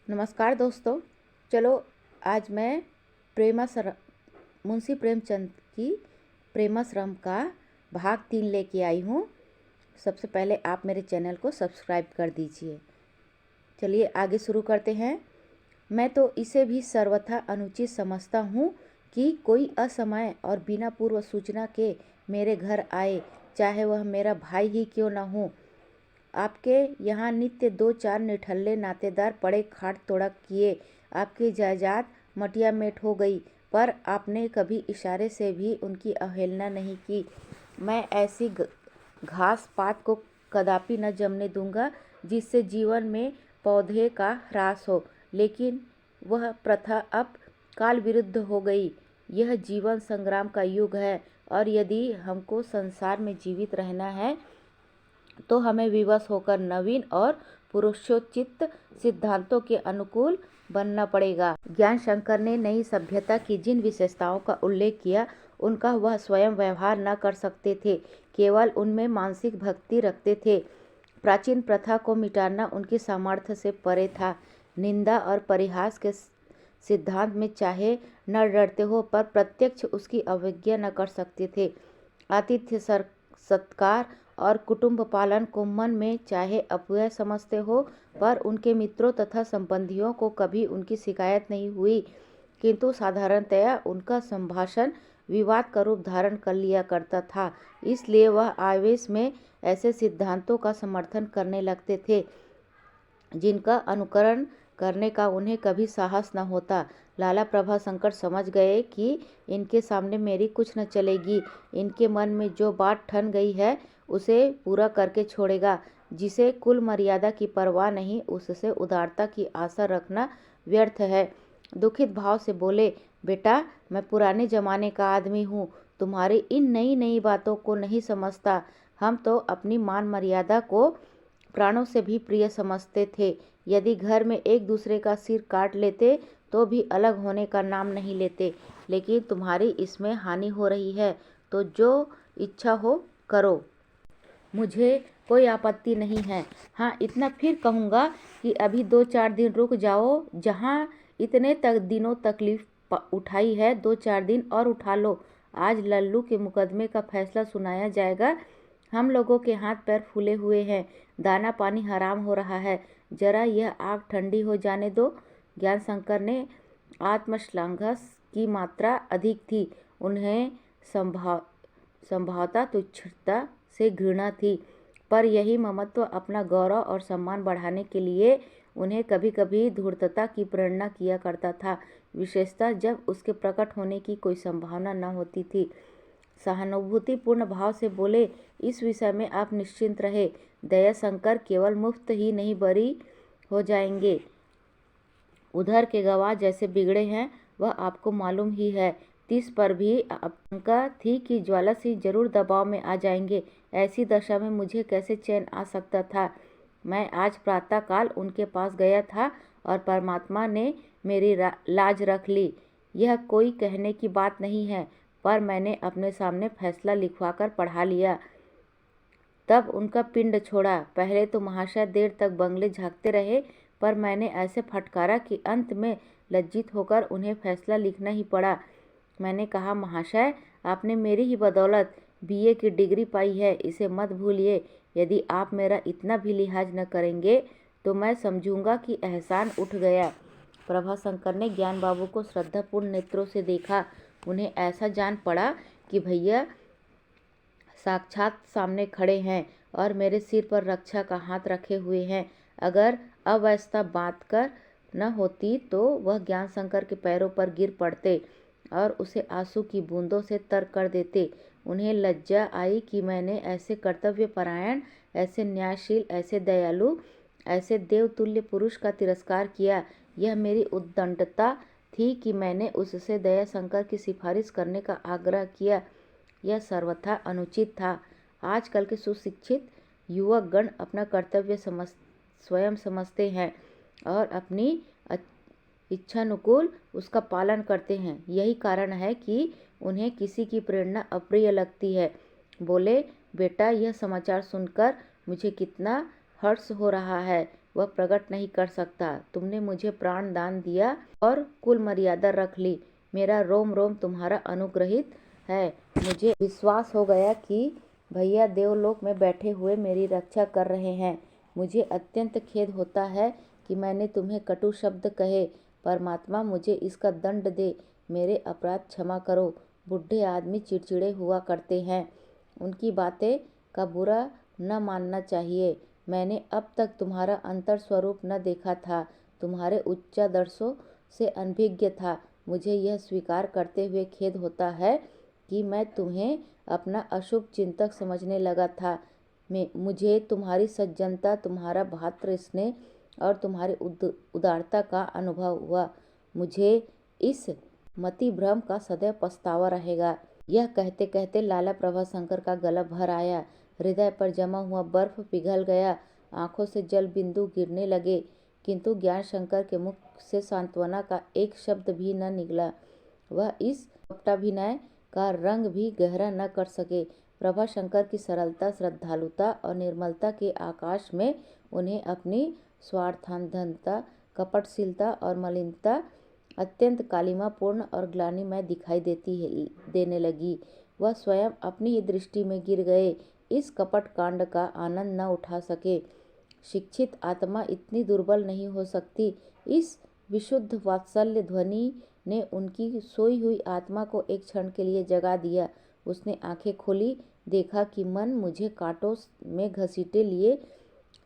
नमस्कार दोस्तों। चलो आज मैं मुंशी प्रेमचंद की प्रेमाश्रम का भाग 3 लेके आई हूँ। सबसे पहले आप मेरे चैनल को सब्सक्राइब कर दीजिए। चलिए आगे शुरू करते हैं। मैं तो इसे भी सर्वथा अनुचित समझता हूँ कि कोई असमय और बिना पूर्व सूचना के मेरे घर आए, चाहे वह मेरा भाई ही क्यों न हो। आपके यहाँ नित्य 2-4 निठल्ले नातेदार पड़े खाट तोड़क किए, आपकी जायदाद मटिया मेट हो गई, पर आपने कभी इशारे से भी उनकी अवहेलना नहीं की। मैं ऐसी घास पात को कदापि न जमने दूंगा जिससे जीवन में पौधे का ह्रास हो, लेकिन वह प्रथा अब काल विरुद्ध हो गई। यह जीवन संग्राम का युग है और यदि हमको संसार में जीवित रहना है तो हमें विवश होकर नवीन और पुरुषोचित सिद्धांतों के अनुकूल बनना पड़ेगा। ज्ञान शंकर ने नई सभ्यता की जिन विशेषताओं का उल्लेख किया, उनका वह स्वयं व्यवहार न कर सकते थे, केवल उनमें मानसिक भक्ति रखते थे। प्राचीन प्रथा को मिटाना उनकी सामर्थ्य से परे था। निंदा और परिहास के सिद्धांत में चाहे न डरते हो, पर प्रत्यक्ष उसकी अवज्ञा न कर सकते थे। आतिथ्य सत्कार और कुटुंब पालन को मन में चाहे अपव्यय समझते हो, पर उनके मित्रों तथा संबंधियों को कभी उनकी शिकायत नहीं हुई, किंतु साधारणतया उनका संभाषण विवाद का रूप धारण कर लिया करता था। इसलिए वह आवेश में ऐसे सिद्धांतों का समर्थन करने लगते थे जिनका अनुकरण करने का उन्हें कभी साहस न होता। लाला प्रभाशंकर समझ गए कि इनके सामने मेरी कुछ न चलेगी। इनके मन में जो बात ठन गई है उसे पूरा करके छोड़ेगा। जिसे कुल मर्यादा की परवाह नहीं, उससे उदारता की आशा रखना व्यर्थ है। दुखित भाव से बोले, बेटा, मैं पुराने जमाने का आदमी हूँ, तुम्हारी इन नई नई बातों को नहीं समझता। हम तो अपनी मान मर्यादा को प्राणों से भी प्रिय समझते थे। यदि घर में एक दूसरे का सिर काट लेते तो भी अलग होने का नाम नहीं लेते, लेकिन तुम्हारी इसमें हानि हो रही है तो जो इच्छा हो करो, मुझे कोई आपत्ति नहीं है। हाँ, इतना फिर कहूँगा कि अभी 2-4 दिन रुक जाओ। जहाँ इतने दिनों तकलीफ उठाई है, 2-4 दिन और उठा लो। आज लल्लू के मुकदमे का फैसला सुनाया जाएगा। हम लोगों के हाथ पैर फूले हुए हैं, दाना पानी हराम हो रहा है। जरा यह आग ठंडी हो जाने दो। ज्ञान शंकर ने आत्मश्लाघस की मात्रा अधिक थी। उन्हें संभवतः तुच्छता से घृणा थी, पर यही ममत्व अपना गौरव और सम्मान बढ़ाने के लिए उन्हें कभी कभी धूर्तता की प्रेरणा किया करता था, विशेषतः जब उसके प्रकट होने की कोई संभावना न होती थी। सहानुभूतिपूर्ण भाव से बोले, इस विषय में आप निश्चिंत रहे। दयाशंकर केवल मुफ्त ही नहीं बरी हो जाएंगे। उधर के गवाह जैसे बिगड़े हैं वह आपको मालूम ही है। 30 पर भी आशंका थी कि ज्वाला सिंह जरूर दबाव में आ जाएंगे। ऐसी दशा में मुझे कैसे चैन आ सकता था। मैं आज प्रातःकाल उनके पास गया था और परमात्मा ने मेरी लाज रख ली। यह कोई कहने की बात नहीं है, पर मैंने अपने सामने फैसला लिखवाकर पढ़ा लिया, तब उनका पिंड छोड़ा। पहले तो महाशय देर तक बंगले झांकते रहे, पर मैंने ऐसे फटकारा कि अंत में लज्जित होकर उन्हें फैसला लिखना ही पड़ा। मैंने कहा, महाशय, आपने मेरी ही बदौलत बीए की डिग्री पाई है, इसे मत भूलिए। यदि आप मेरा इतना भी लिहाज न करेंगे तो मैं समझूंगा कि एहसान उठ गया। प्रभाशंकर ने ज्ञान बाबू को श्रद्धापूर्ण नेत्रों से देखा। उन्हें ऐसा जान पड़ा कि भैया साक्षात सामने खड़े हैं और मेरे सिर पर रक्षा का हाथ रखे हुए हैं। अगर अवस्था बात कर न होती तो वह ज्ञान शंकर के पैरों पर गिर पड़ते और उसे आंसू की बूंदों से तर कर देते। उन्हें लज्जा आई कि मैंने ऐसे कर्तव्यपरायण, ऐसे न्यायशील, ऐसे दयालु, ऐसे देवतुल्य पुरुष का तिरस्कार किया। यह मेरी उद्दंडता थी कि मैंने उससे दयाशंकर की सिफारिश करने का आग्रह किया। यह सर्वथा अनुचित था। आजकल के सुशिक्षित युवक गण अपना कर्तव्य स्वयं समझते हैं और अपनी इच्छानुकूल उसका पालन करते हैं। यही कारण है कि उन्हें किसी की प्रेरणा अप्रिय लगती है। बोले, बेटा, यह समाचार सुनकर मुझे कितना हर्ष हो रहा है। वह प्रकट नहीं कर सकता। तुमने मुझे प्राण दान दिया और कुल मर्यादा रख ली। मेरा रोम रोम तुम्हारा अनुग्रहित है। मुझे विश्वास हो गया कि भैया देवलोक में बैठे हुए मेरी रक्षा कर रहे हैं। मुझे अत्यंत खेद होता है कि मैंने तुम्हें कटु शब्द कहे। परमात्मा मुझे इसका दंड दे। मेरे अपराध क्षमा करो। बूढ़े आदमी चिड़चिड़े हुआ करते हैं। उनकी बातें का बुरा न मानना चाहिए। मैंने अब तक तुम्हारा अंतर स्वरूप न देखा था। तुम्हारे उच्चादर्शों से अनभिज्ञ था। मुझे यह स्वीकार करते हुए खेद होता है कि मैं तुम्हें अपना अशुभ चिंतक समझने लगा था। मुझे तुम्हारी सज्जनता, तुम्हारा भातृ स्नेह और तुम्हारी उदारता का अनुभव हुआ। मुझे इस मति भ्रम का सदैव पछतावा रहेगा। यह कहते कहते लाला प्रभाशंकर का गला भर आया। हृदय पर जमा हुआ बर्फ पिघल गया। आंखों से जल बिंदु गिरने लगे, किंतु ज्ञान शंकर के मुख से सांत्वना का एक शब्द भी न निकला। वह इस कपटाभिनय का रंग भी गहरा न कर सके। प्रभाशंकर की सरलता, श्रद्धालुता और निर्मलता के आकाश में उन्हें अपनी स्वार्थांधता, कपटशीलता और मलिनता अत्यंत कालिमापूर्ण और ग्लानिमय दिखाई देने लगी। वह स्वयं अपनी ही दृष्टि में गिर गए। इस कपट कांड का आनंद न उठा सके। शिक्षित आत्मा इतनी दुर्बल नहीं हो सकती। इस विशुद्ध वात्सल्य ध्वनि ने उनकी सोई हुई आत्मा को एक क्षण के लिए जगा दिया। उसने आंखें खोली, देखा कि मन मुझे कांटों में घसीटे लिए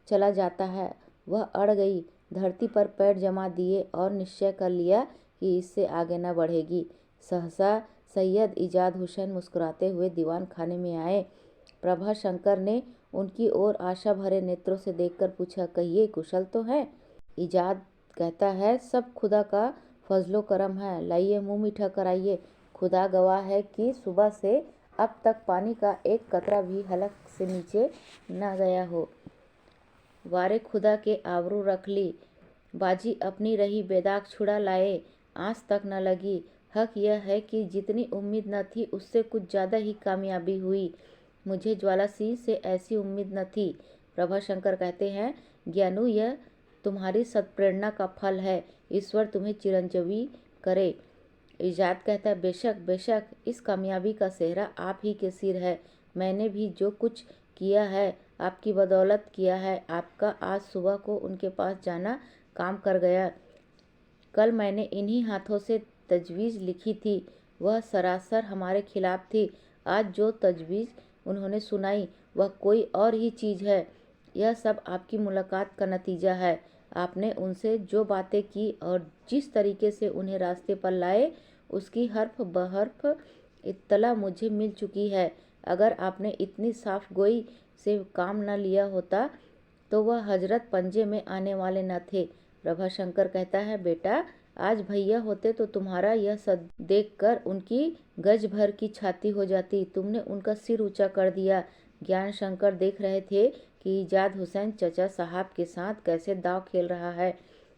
चला जाता है। वह अड़ गई, धरती पर पैर जमा दिए और निश्चय कर लिया कि इससे आगे न बढ़ेगी। सहसा सैयद इजाद हुसैन मुस्कुराते हुए दीवान खाने में आए। प्रभाशंकर ने उनकी ओर आशा भरे नेत्रों से देखकर पूछा, कहिए कुशल तो है? इजाद कहता है, सब खुदा का फजलो करम है। लाइए मुंह मीठा कराइए। खुदा गवाह है कि सुबह से अब तक पानी का एक कतरा भी हलक से नीचे न गया हो। वारे खुदा के आबरू रख ली। बाजी अपनी रही, बेदाग छुड़ा लाए, आंच तक न लगी। हक यह है कि जितनी उम्मीद न थी उससे कुछ ज़्यादा ही कामयाबी हुई। मुझे ज्वाला सिंह से ऐसी उम्मीद न थी। प्रभाशंकर कहते हैं, ज्ञानू यह तुम्हारी सत्प्रेरणा का फल है। ईश्वर तुम्हें चिरंजीवी करे। इजाद कहता है, बेशक बेशक, इस कामयाबी का सेहरा आप ही के सिर है। मैंने भी जो कुछ किया है आपकी बदौलत किया है। आपका आज सुबह को उनके पास जाना काम कर गया। कल मैंने इन्हीं हाथों से तजवीज़ लिखी थी, वह सरासर हमारे खिलाफ थी। आज जो तजवीज़ उन्होंने सुनाई वह कोई और ही चीज़ है। यह सब आपकी मुलाकात का नतीजा है। आपने उनसे जो बातें की और जिस तरीके से उन्हें रास्ते पर लाए, उसकी हर्फ बहर्फ इत्तला मुझे मिल चुकी है। अगर आपने इतनी साफ गोई से काम न लिया होता तो वह हजरत पंजे में आने वाले न थे। प्रभाशंकर कहता है, बेटा, आज भैया होते तो तुम्हारा यह सद देखकर उनकी गज भर की छाती हो जाती। तुमने उनका सिर ऊंचा कर दिया। ज्ञान शंकर देख रहे थे कि इजाद हुसैन चचा साहब के साथ कैसे दांव खेल रहा है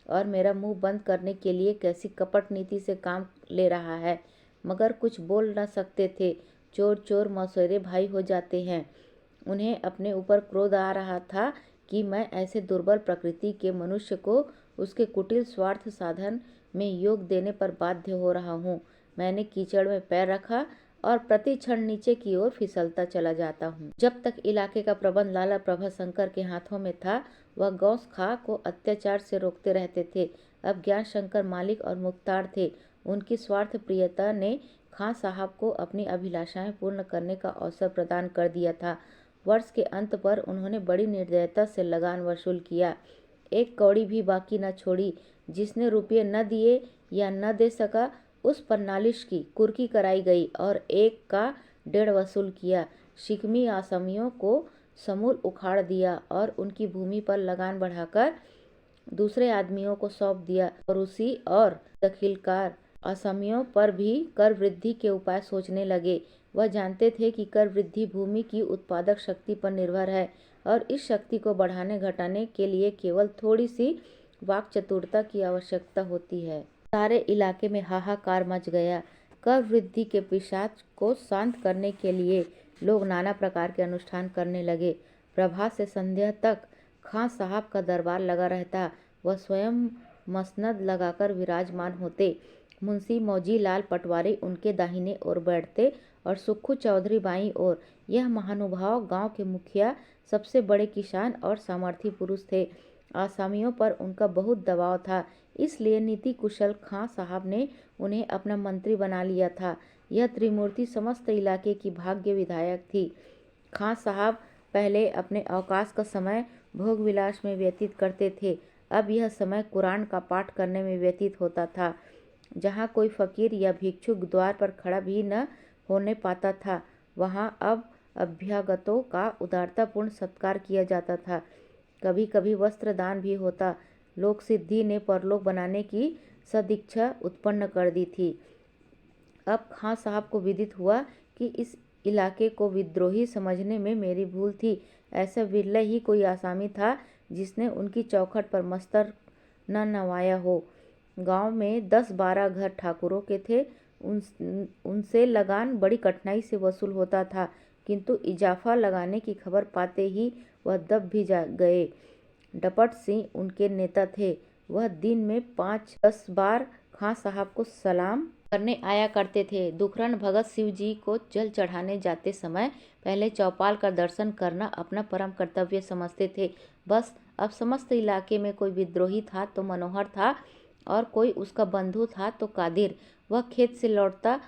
और मेरा मुंह बंद करने के लिए कैसी कपट नीति से काम ले रहा है, मगर कुछ बोल न सकते थे। चोर चोर मौसेरे भाई हो जाते हैं। उन्हें अपने ऊपर क्रोध आ रहा था कि मैं ऐसे दुर्बल प्रकृति के मनुष्य को उसके कुटिल स्वार्थ साधन में योग देने पर बाध्य हो रहा हूँ। मैंने कीचड़ में पैर रखा और प्रति क्षण नीचे की ओर फिसलता चला जाता हूँ। जब तक इलाके का प्रबंध लाला प्रभाशंकर के हाथों में था, वह गौस खां को अत्याचार से रोकते रहते थे। अब ज्ञान शंकर मालिक और मुख्तार थे। उनकी स्वार्थ प्रियता ने खां साहब को अपनी अभिलाषाएं पूर्ण करने का अवसर प्रदान कर दिया था। वर्ष के अंत पर उन्होंने बड़ी निर्दयता से लगान वसूल किया। एक कौड़ी भी बाकी न छोड़ी। जिसने रुपये न दिए या न दे सका उस पर नालिश की कुर्की कराई गई और 1 का 1.5 वसूल किया। शिकमी आसामियों को समूल उखाड़ दिया और उनकी भूमि पर लगान बढ़ाकर दूसरे आदमियों को सौंप दिया। और उसी और दखिलकार आसामियों पर भी कर वृद्धि के उपाय सोचने लगे। वह जानते थे कि कर वृद्धि भूमि की उत्पादक शक्ति पर निर्भर है और इस शक्ति को बढ़ाने घटाने के लिए केवल थोड़ी सी वाक चतुरता की आवश्यकता होती है। सारे इलाके में हाहाकार मच गया। कर वृद्धि के पिशाच को शांत करने के लिए लोग नाना प्रकार के अनुष्ठान करने लगे। प्रभात से संध्या तक खां साहब का दरबार लगा रहता। वह स्वयं मसनद लगाकर विराजमान होते। मुंशी मौजी लाल पटवारी उनके दाहिने ओर बैठते और सुक्खू चौधरी बाईं ओर। यह महानुभाव गांव के मुखिया, सबसे बड़े किसान और सामर्थी पुरुष थे। आसामियों पर उनका बहुत दबाव था, इसलिए नीति कुशल खां साहब ने उन्हें अपना मंत्री बना लिया था। यह त्रिमूर्ति समस्त इलाके की भाग्य विधायक थी। खां साहब पहले अपने अवकाश का समय भोग विलास में व्यतीत करते थे। अब यह समय कुरान का पाठ करने में व्यतीत होता था। जहाँ कोई फकीर या भिक्षुक द्वार पर खड़ा भी न होने पाता था, वहाँ अब अभ्यागतों का उदारतापूर्ण सत्कार किया जाता था। कभी कभी वस्त्र दान भी होता। लोक सिद्धि ने परलोक बनाने की सदिच्छा उत्पन्न कर दी थी। अब खां साहब को विदित हुआ कि इस इलाके को विद्रोही समझने में मेरी भूल थी। ऐसा विरला ही कोई आसामी था जिसने उनकी चौखट पर मस्तर न नवाया हो। गांव में 10-12 घर ठाकुरों के थे। उनसे लगान बड़ी कठिनाई से वसूल होता था, किंतु इजाफा लगाने की खबर पाते ही वह दब भी गए। डपट सिंह उनके नेता थे। वह दिन में 5-10 बार खां साहब को सलाम करने आया करते थे। दुखरन भगत शिव जी को जल चढ़ाने जाते समय पहले चौपाल का दर्शन करना अपना परम कर्तव्य समझते थे। बस अब समस्त इलाके में कोई विद्रोही था तो मनोहर था, और कोई उसका बंधु था तो कादिर। वह खेत से लौटता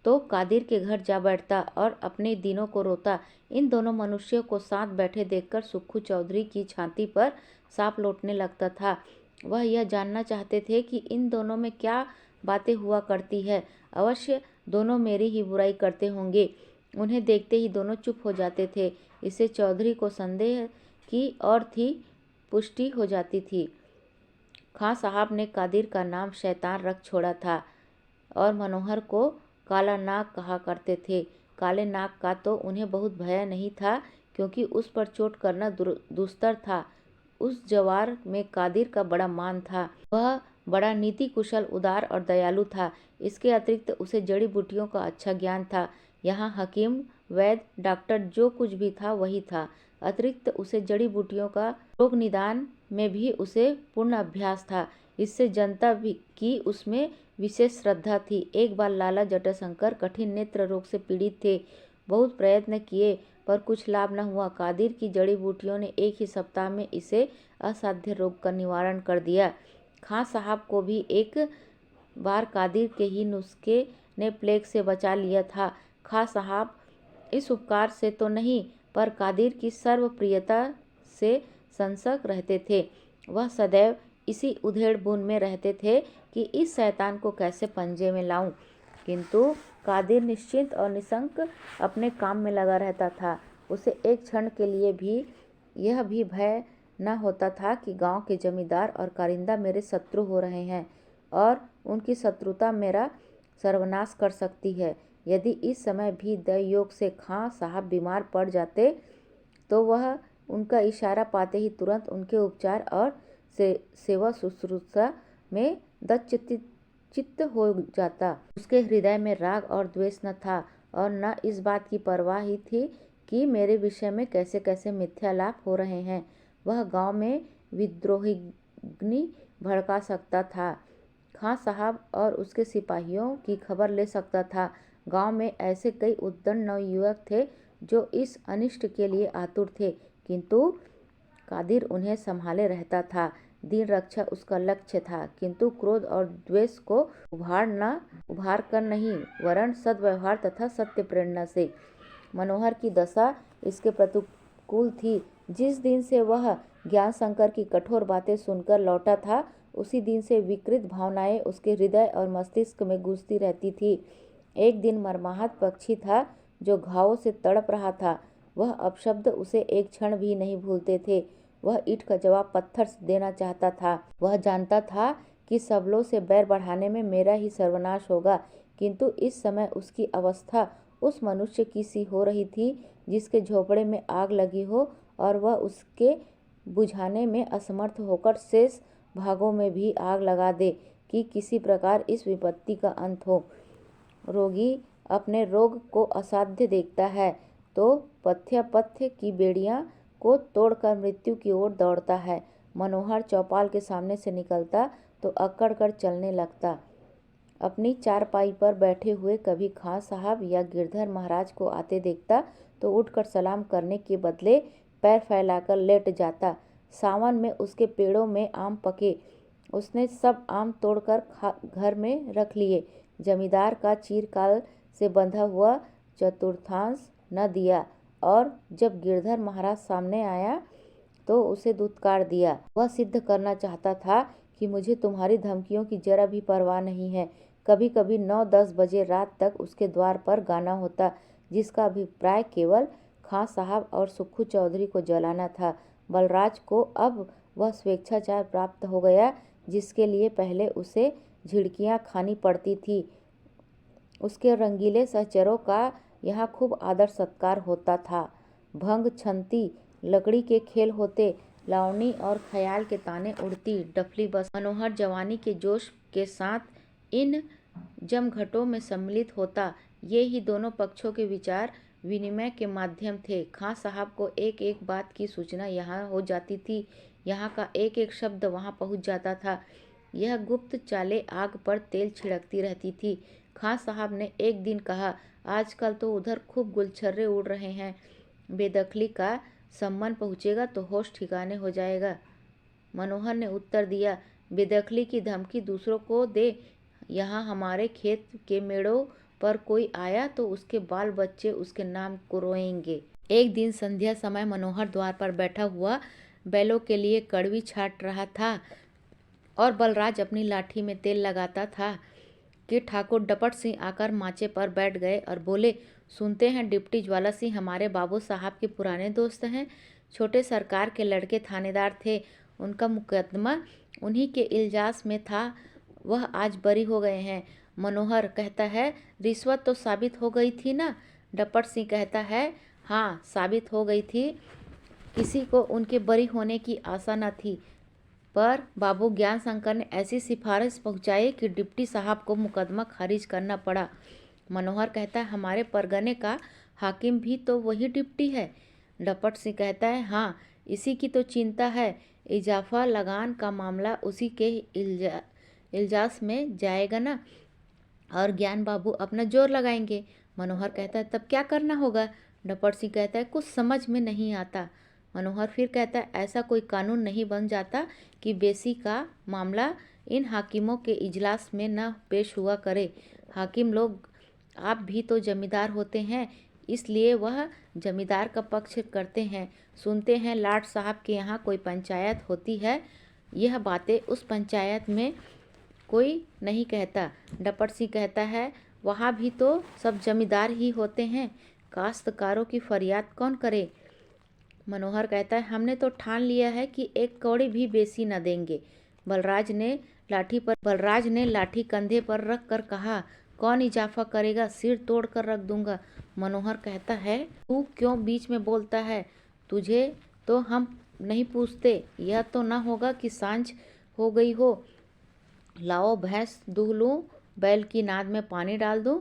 तो कादिर के घर जा बैठता और अपने दिनों को रोता। इन दोनों मनुष्यों को साथ बैठे देखकर सुक्खू चौधरी की छाती पर सांप लौटने लगता था। वह यह जानना चाहते थे कि इन दोनों में क्या बातें हुआ करती है। अवश्य दोनों मेरी ही बुराई करते होंगे। उन्हें देखते ही दोनों चुप हो जाते थे। इससे चौधरी को संदेह की और थी पुष्टि हो जाती थी। खां साहब ने कादिर का नाम शैतान रख छोड़ा था और मनोहर को काला नाग कहा करते थे। काले नाग का तो उन्हें बहुत भय नहीं था, क्योंकि उस पर चोट करना दुस्तर था। उस जवार में कादिर का बड़ा मान था। वह बड़ा नीति कुशल, उदार और दयालु था। इसके अतिरिक्त उसे जड़ी बूटियों का अच्छा ज्ञान था। यहाँ हकीम, वैद्य, डॉक्टर जो कुछ भी था वही था। अतिरिक्त उसे जड़ी बूटियों का रोग निदान में भी उसे पूर्ण अभ्यास था। इससे जनता की उसमें विशेष श्रद्धा थी। एक बार लाला जटाशंकर कठिन नेत्र रोग से पीड़ित थे। बहुत प्रयत्न किए पर कुछ लाभ न हुआ। कादिर की जड़ी बूटियों ने एक ही सप्ताह में इसे असाध्य रोग का निवारण कर दिया। खां साहब को भी एक बार कादिर के ही नुस्खे ने प्लेग से बचा लिया था। खां साहब इस उपकार से तो नहीं, पर कादिर की सर्वप्रियता से संसक रहते थे। वह सदैव इसी उधेड़-बुन में रहते थे कि इस शैतान को कैसे पंजे में लाऊं। किंतु कादिर निश्चिंत और निशंक अपने काम में लगा रहता था। उसे एक क्षण के लिए भी यह भी भय न होता था कि गांव के जमींदार और कारिंदा मेरे शत्रु हो रहे हैं और उनकी शत्रुता मेरा सर्वनाश कर सकती है। यदि इस समय भी दैवयोग से खां साहब बीमार पड़ जाते तो वह उनका इशारा पाते ही तुरंत उनके उपचार और सेवा शुश्रूषा में दत्तचित्त हो जाता। उसके हृदय में राग और द्वेष न था और न इस बात की परवाह ही थी कि मेरे विषय में कैसे कैसे मिथ्यालाप हो रहे हैं। वह गांव में विद्रोहाग्नि भड़का सकता था। खां साहब और उसके सिपाहियों की खबर ले सकता था। गांव में ऐसे कई उद्दंड नवयुवक थे जो इस अनिष्ट के लिए आतुर थे, किंतु कादिर उन्हें संभाले रहता था। दीन रक्षा उसका लक्ष्य था, किंतु क्रोध और द्वेष को उभार कर नहीं, वरन सद्व्यवहार तथा सत्य प्रेरणा से। मनोहर की दशा इसके प्रतिकूल थी। जिस दिन से वह ज्ञान शंकर की कठोर बातें सुनकर लौटा था, उसी दिन से विकृत भावनाएं उसके हृदय और मस्तिष्क में गूंजती रहती थी। एक दिन मरमाहत पक्षी था जो घावों से तड़प रहा था। वह अपशब्द उसे एक क्षण भी नहीं भूलते थे। वह ईंट का जवाब पत्थर से देना चाहता था। वह जानता था कि सबलों से बैर बढ़ाने में मेरा ही सर्वनाश होगा, किंतु इस समय उसकी अवस्था उस मनुष्य की सी हो रही थी जिसके झोपड़े में आग लगी हो और वह उसके बुझाने में असमर्थ होकर शेष भागों में भी आग लगा दे कि किसी प्रकार इस विपत्ति का अंत हो। रोगी अपने रोग को असाध्य देखता है तो पथ्यापथ्य की बेड़ियां को तोड़कर मृत्यु की ओर दौड़ता है। मनोहर चौपाल के सामने से निकलता तो अकड़ कर चलने लगता। अपनी चारपाई पर बैठे हुए कभी खां साहब या गिरधर महाराज को आते देखता तो उठकर सलाम करने के बदले पैर फैलाकर लेट जाता। सावन में उसके पेड़ों में आम पके, उसने सब आम तोड़कर घर में रख लिए। जमींदार का चिरकाल से बंधा हुआ चतुर्थांश न दिया और जब गिरधर महाराज सामने आया तो उसे दुत्कार दिया। वह सिद्ध करना चाहता था कि मुझे तुम्हारी धमकियों की जरा भी परवाह नहीं है। कभी कभी 9-10 बजे रात तक उसके द्वार पर गाना होता, जिसका अभिप्राय केवल खां साहब और सुक्खू चौधरी को जलाना था। बलराज को अब वह स्वेच्छाचार प्राप्त हो गया जिसके लिए पहले उसे झिड़कियाँ खानी पड़ती थी। उसके रंगीले सहचरों का यहाँ खूब आदर सत्कार होता था। भंग छंती लकड़ी के खेल होते, लावनी और ख्याल के ताने उड़ती, डफली बस। मनोहर जवानी के जोश के साथ इन जमघटों में सम्मिलित होता। ये ही दोनों पक्षों के विचार विनिमय के माध्यम थे। खां साहब को एक एक बात की सूचना यहाँ हो जाती थी, यहाँ का एक एक शब्द वहाँ पहुँच जाता था। यह गुप्त चालें आग पर तेल छिड़कती रहती थी। खां साहब ने एक दिन कहा, आजकल तो उधर खूब गुलछर्रे उड़ रहे हैं, बेदखली का सम्मन पहुँचेगा तो होश ठिकाने हो जाएगा। मनोहर ने उत्तर दिया, बेदखली की धमकी दूसरों को दे, यहाँ हमारे खेत के मेड़ों पर कोई आया तो उसके बाल बच्चे उसके नाम को रोएंगे। एक दिन संध्या समय मनोहर द्वार पर बैठा हुआ बैलों के लिए कड़वी छाट रहा था और बलराज अपनी लाठी में तेल लगाता था कि ठाकुर डपट सिंह आकर माचे पर बैठ गए और बोले, सुनते हैं डिप्टी ज्वाला सिंह हमारे बाबू साहब के पुराने दोस्त हैं। छोटे सरकार के लड़के थानेदार थे, उनका मुकदमा उन्हीं के इल्जास में था, वह आज बरी हो गए हैं। मनोहर कहता है, रिश्वत तो साबित हो गई थी ना? डपट सिंह कहता है, हाँ साबित हो गई थी, किसी को उनके बरी होने की आशा न थी, पर बाबू ज्ञान शंकर ने ऐसी सिफारिश पहुंचाई कि डिप्टी साहब को मुकदमा खारिज करना पड़ा। मनोहर कहता है, हमारे परगने का हाकिम भी तो वही डिप्टी है। डपट सिंह कहता है, हाँ इसी की तो चिंता है, इजाफा लगान का मामला उसी के इल्जास में जाएगा ना, और ज्ञान बाबू अपना जोर लगाएंगे। मनोहर कहता है, तब क्या करना होगा? डपट सिंह कहता है, कुछ समझ में नहीं आता। मनोहर फिर कहता है, ऐसा कोई कानून नहीं बन जाता कि बेसी का मामला इन हाकिमों के इजलास में न पेश हुआ करे। हाकिम लोग आप भी तो जमींदार होते हैं, इसलिए वह जमींदार का पक्ष करते हैं। सुनते हैं लाट साहब के यहाँ कोई पंचायत होती है, यह बातें उस पंचायत में कोई नहीं कहता। डपट सिंह कहता है, वहाँ भी तो सब जमींदार ही होते हैं, काश्तकारों की फरियाद कौन करे? मनोहर कहता है, हमने तो ठान लिया है कि एक कौड़ी भी बेसी न देंगे। बलराज ने लाठी कंधे पर रख कर कहा, कौन इजाफा करेगा? सिर तोड़ कर रख दूंगा। मनोहर कहता है, तू क्यों बीच में बोलता है? तुझे तो हम नहीं पूछते। यह तो न होगा कि सांझ हो गई हो, लाओ भैंस दूह लूँ, बैल की नाद में पानी डाल दूँ,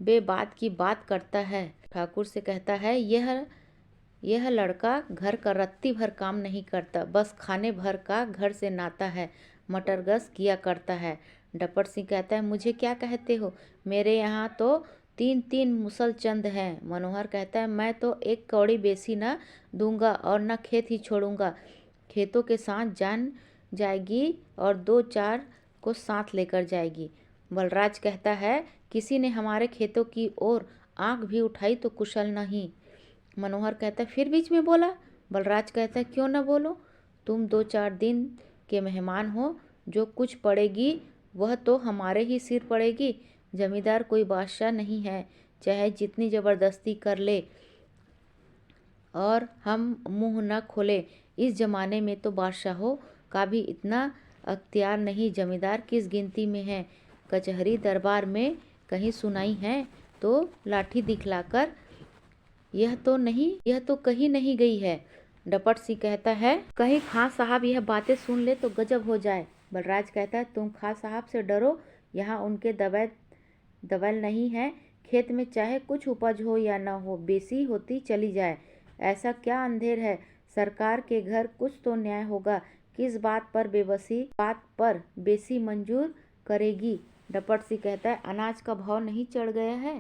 बेबात की बात करता है। ठाकुर से कहता है, यह लड़का घर का रत्ती भर काम नहीं करता, बस खाने भर का घर से नाता है, मटरगस किया करता है। डपट सिंह कहता है, मुझे क्या कहते हो? मेरे यहाँ तो 3-3 मुसल चंद हैं। मनोहर कहता है, मैं तो एक कौड़ी बेसी न दूंगा और न खेत ही छोड़ूंगा। खेतों के साथ जान जाएगी और 2-4 को साथ लेकर जाएगी। बलराज कहता है, किसी ने हमारे खेतों की ओर आंख भी उठाई तो कुशल नहीं। मनोहर कहता है, फिर बीच में बोला? बलराज कहता है, क्यों न बोलो, तुम 2-4 दिन के मेहमान हो, जो कुछ पड़ेगी वह तो हमारे ही सिर पड़ेगी। जमींदार कोई बादशाह नहीं है, चाहे जितनी ज़बरदस्ती कर ले और हम मुंह न खोले। इस जमाने में तो बादशाहों का भी इतना अख्तियार नहीं। जमींदार किस गिनती में है? कचहरी दरबार में कहीं सुनाई है तो लाठी दिखलाकर यह तो कहीं नहीं गई है। डपट सिंह कहता है, कहीं खां साहब यह बातें सुन ले तो गजब हो जाए। बलराज कहता है, तुम खां साहब से डरो, यहाँ उनके दवैल नहीं है। खेत में चाहे कुछ उपज हो या न हो, बेसी होती चली जाए, ऐसा क्या अंधेर है? सरकार के घर कुछ तो न्याय होगा। किस बात पर बेसी मंजूर करेगी? डपट सिंह कहता है अनाज का भाव नहीं चढ़ गया है?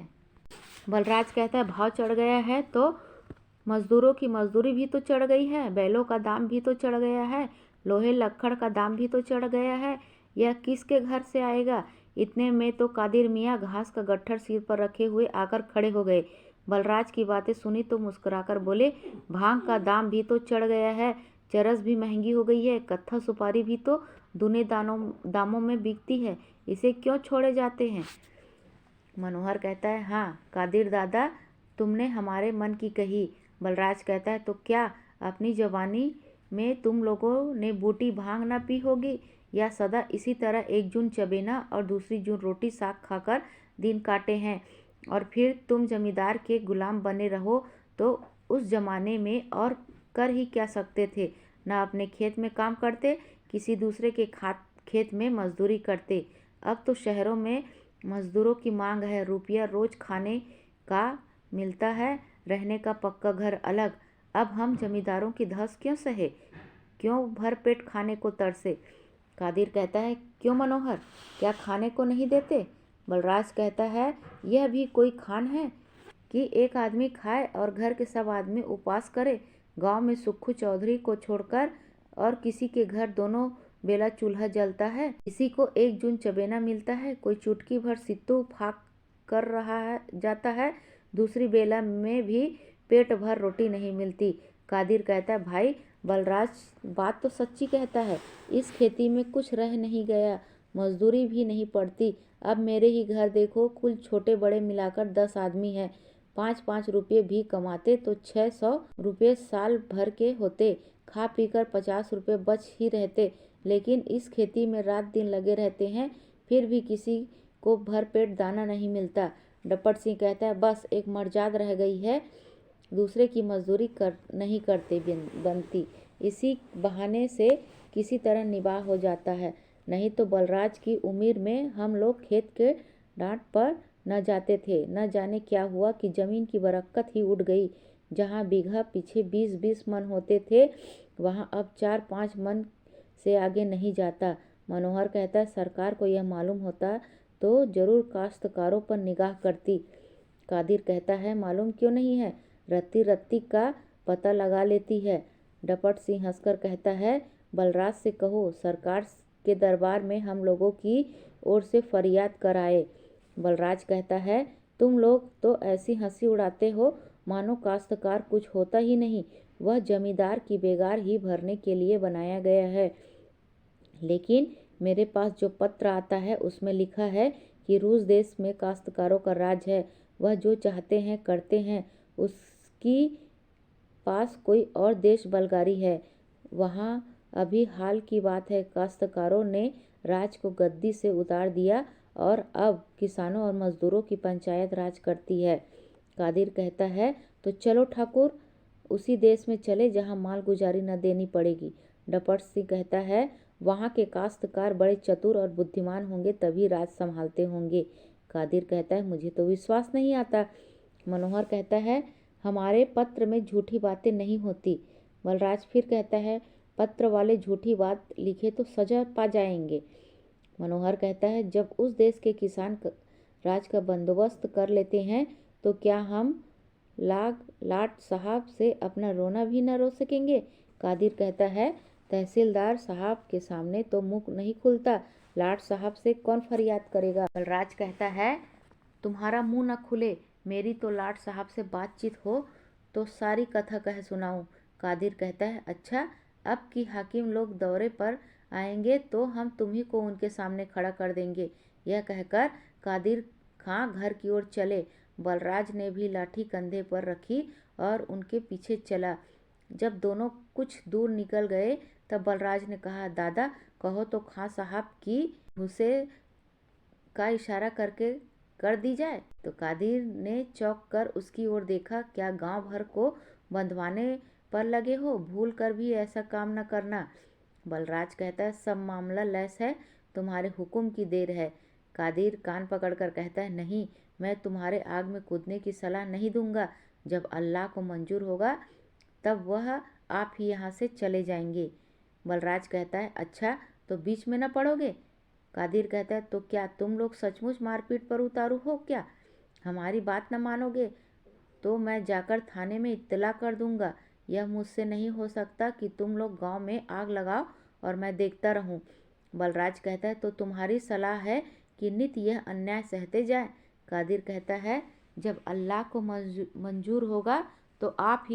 बलराज कहता है भाव चढ़ गया है तो मजदूरों की मजदूरी भी तो चढ़ गई है, बैलों का दाम भी तो चढ़ गया है, लोहे लक्कड़ का दाम भी तो चढ़ गया है। यह किसके घर से आएगा? इतने में तो कादिर मियाँ घास का गट्ठर सिर पर रखे हुए आकर खड़े हो गए। बलराज की बातें सुनी तो मुस्कुराकर बोले, भांग का दाम भी तो चढ़ गया है, चरस भी महंगी हो गई है, कत्था सुपारी भी तो दूने दामों में बिकती है, इसे क्यों छोड़े जाते हैं? मनोहर कहता है हाँ कादिर दादा, तुमने हमारे मन की कही। बलराज कहता है तो क्या अपनी जवानी में तुम लोगों ने बूटी भांग ना पी होगी, या सदा इसी तरह एक जून चबेना और दूसरी जून रोटी साग खाकर दिन काटे हैं, और फिर तुम जमींदार के गुलाम बने रहो? तो उस जमाने में और कर ही क्या सकते थे? ना अपने खेत में काम करते, किसी दूसरे के खेत में मजदूरी करते। अब तो शहरों में मजदूरों की मांग है, रुपया रोज खाने का मिलता है, रहने का पक्का घर अलग। अब हम जमींदारों की धस क्यों सहे, क्यों भर पेट खाने को तरसे? कादिर कहता है क्यों मनोहर, क्या खाने को नहीं देते? बलराज कहता है यह भी कोई खान है कि एक आदमी खाए और घर के सब आदमी उपवास करे? गांव में सुक्खू चौधरी को छोड़कर और किसी के घर दोनों बेला चूल्हा जलता है, किसी को एक जून चबेना मिलता है, कोई चुटकी भर सित्तू फाक कर रहा जाता है, दूसरी बेला में भी पेट भर रोटी नहीं मिलती। कादिर कहता है भाई बलराज बात तो सच्ची कहता है, इस खेती में कुछ रह नहीं गया, मजदूरी भी नहीं पड़ती। अब मेरे ही घर देखो, कुल छोटे बड़े मिलाकर 10 आदमी हैं, 5-5 रुपये भी कमाते तो 600 रुपये साल भर के होते, खा पीकर 50 रुपये बच ही रहते। लेकिन इस खेती में रात दिन लगे रहते हैं, फिर भी किसी को भर पेट दाना नहीं मिलता। डपट सिंह कहता है बस एक मर्जाद रह गई है, दूसरे की मजदूरी नहीं करते बनती, इसी बहाने से किसी तरह निबाह हो जाता है, नहीं तो बलराज की उम्र में हम लोग खेत के डांट पर न जाते थे। न जाने क्या हुआ कि जमीन की बरकत ही उड़ गई, जहाँ बीघा पीछे 20-20 मन होते थे वहाँ अब 4-5 मन से आगे नहीं जाता। मनोहर कहता है सरकार को यह मालूम होता तो जरूर काश्तकारों पर निगाह करती। कादिर कहता है मालूम क्यों नहीं है, रत्ती रत्ती का पता लगा लेती है। डपट सिंह हंसकर कहता है बलराज से कहो सरकार के दरबार में हम लोगों की ओर से फरियाद कराए। बलराज कहता है तुम लोग तो ऐसी हंसी उड़ाते हो मानो काश्तकार कुछ होता ही नहीं, वह जमींदार की बेगार ही भरने के लिए बनाया गया है। लेकिन मेरे पास जो पत्र आता है उसमें लिखा है कि रूस देश में काश्तकारों का राज है, वह जो चाहते हैं करते हैं, उसकी पास कोई और देश बलगारी है। वहाँ अभी हाल की बात है, काश्तकारों ने राज को गद्दी से उतार दिया और अब किसानों और मजदूरों की पंचायत राज करती है। कादिर कहता है तो चलो ठाकुर, उसी देश में चले जहाँ माल गुजारी न देनी पड़ेगी। डपट सिंह कहता है वहाँ के काश्तकार बड़े चतुर और बुद्धिमान होंगे, तभी राज संभालते होंगे। कादिर कहता है मुझे तो विश्वास नहीं आता। मनोहर कहता है हमारे पत्र में झूठी बातें नहीं होती। बलराज फिर कहता है पत्र वाले झूठी बात लिखे तो सजा पा जाएंगे। मनोहर कहता है जब उस देश के किसान राज का बंदोबस्त कर लेते हैं तो क्या हम लाट साहब से अपना रोना भी न रो सकेंगे? कादिर कहता है तहसीलदार साहब के सामने तो मुंह नहीं खुलता, लाट साहब से कौन फरियाद करेगा? बलराज कहता है तुम्हारा मुंह न खुले, मेरी तो लाट साहब से बातचीत हो तो सारी कथा कह सुनाऊं। कादिर कहता है अच्छा, अब की हाकिम लोग दौरे पर आएंगे तो हम तुम्ही को उनके सामने खड़ा कर देंगे। यह कहकर कादिर खां घर की ओर चले। बलराज ने भी लाठी कंधे पर रखी और उनके पीछे चला। जब दोनों कुछ दूर निकल गए तब बलराज ने कहा दादा कहो तो खां साहब की भूसे का इशारा करके कर दी जाए। तो कादिर ने चौंक कर उसकी ओर देखा, क्या गांव भर को बंधवाने पर लगे हो, भूल कर भी ऐसा काम न करना। बलराज कहता है सब मामला लैस है, तुम्हारे हुक्म की देर है। कादिर कान पकड़कर कहता है नहीं, मैं तुम्हारे आग में कूदने की सलाह नहीं दूंगा, जब अल्लाह को मंजूर होगा तब वह आप ही यहाँ से चले जाएंगे। बलराज कहता है, अच्छा तो बीच में न पड़ोगे? कादिर कहता है, तो क्या तुम लोग सचमुच मारपीट पर उतारू हो क्या? हमारी बात न मानोगे तो मैं जाकर थाने में इत्तला कर दूंगा। यह मुझसे नहीं हो सकता कि तुम लोग गांव में आग लगाओ और मैं देखता रहूं। बलराज कहता है, तो तुम्हारी सलाह है कि नित यह अन्याय सहते जाए? कादिर कहता है, जब अल्लाह को मंजूर होगा तो आप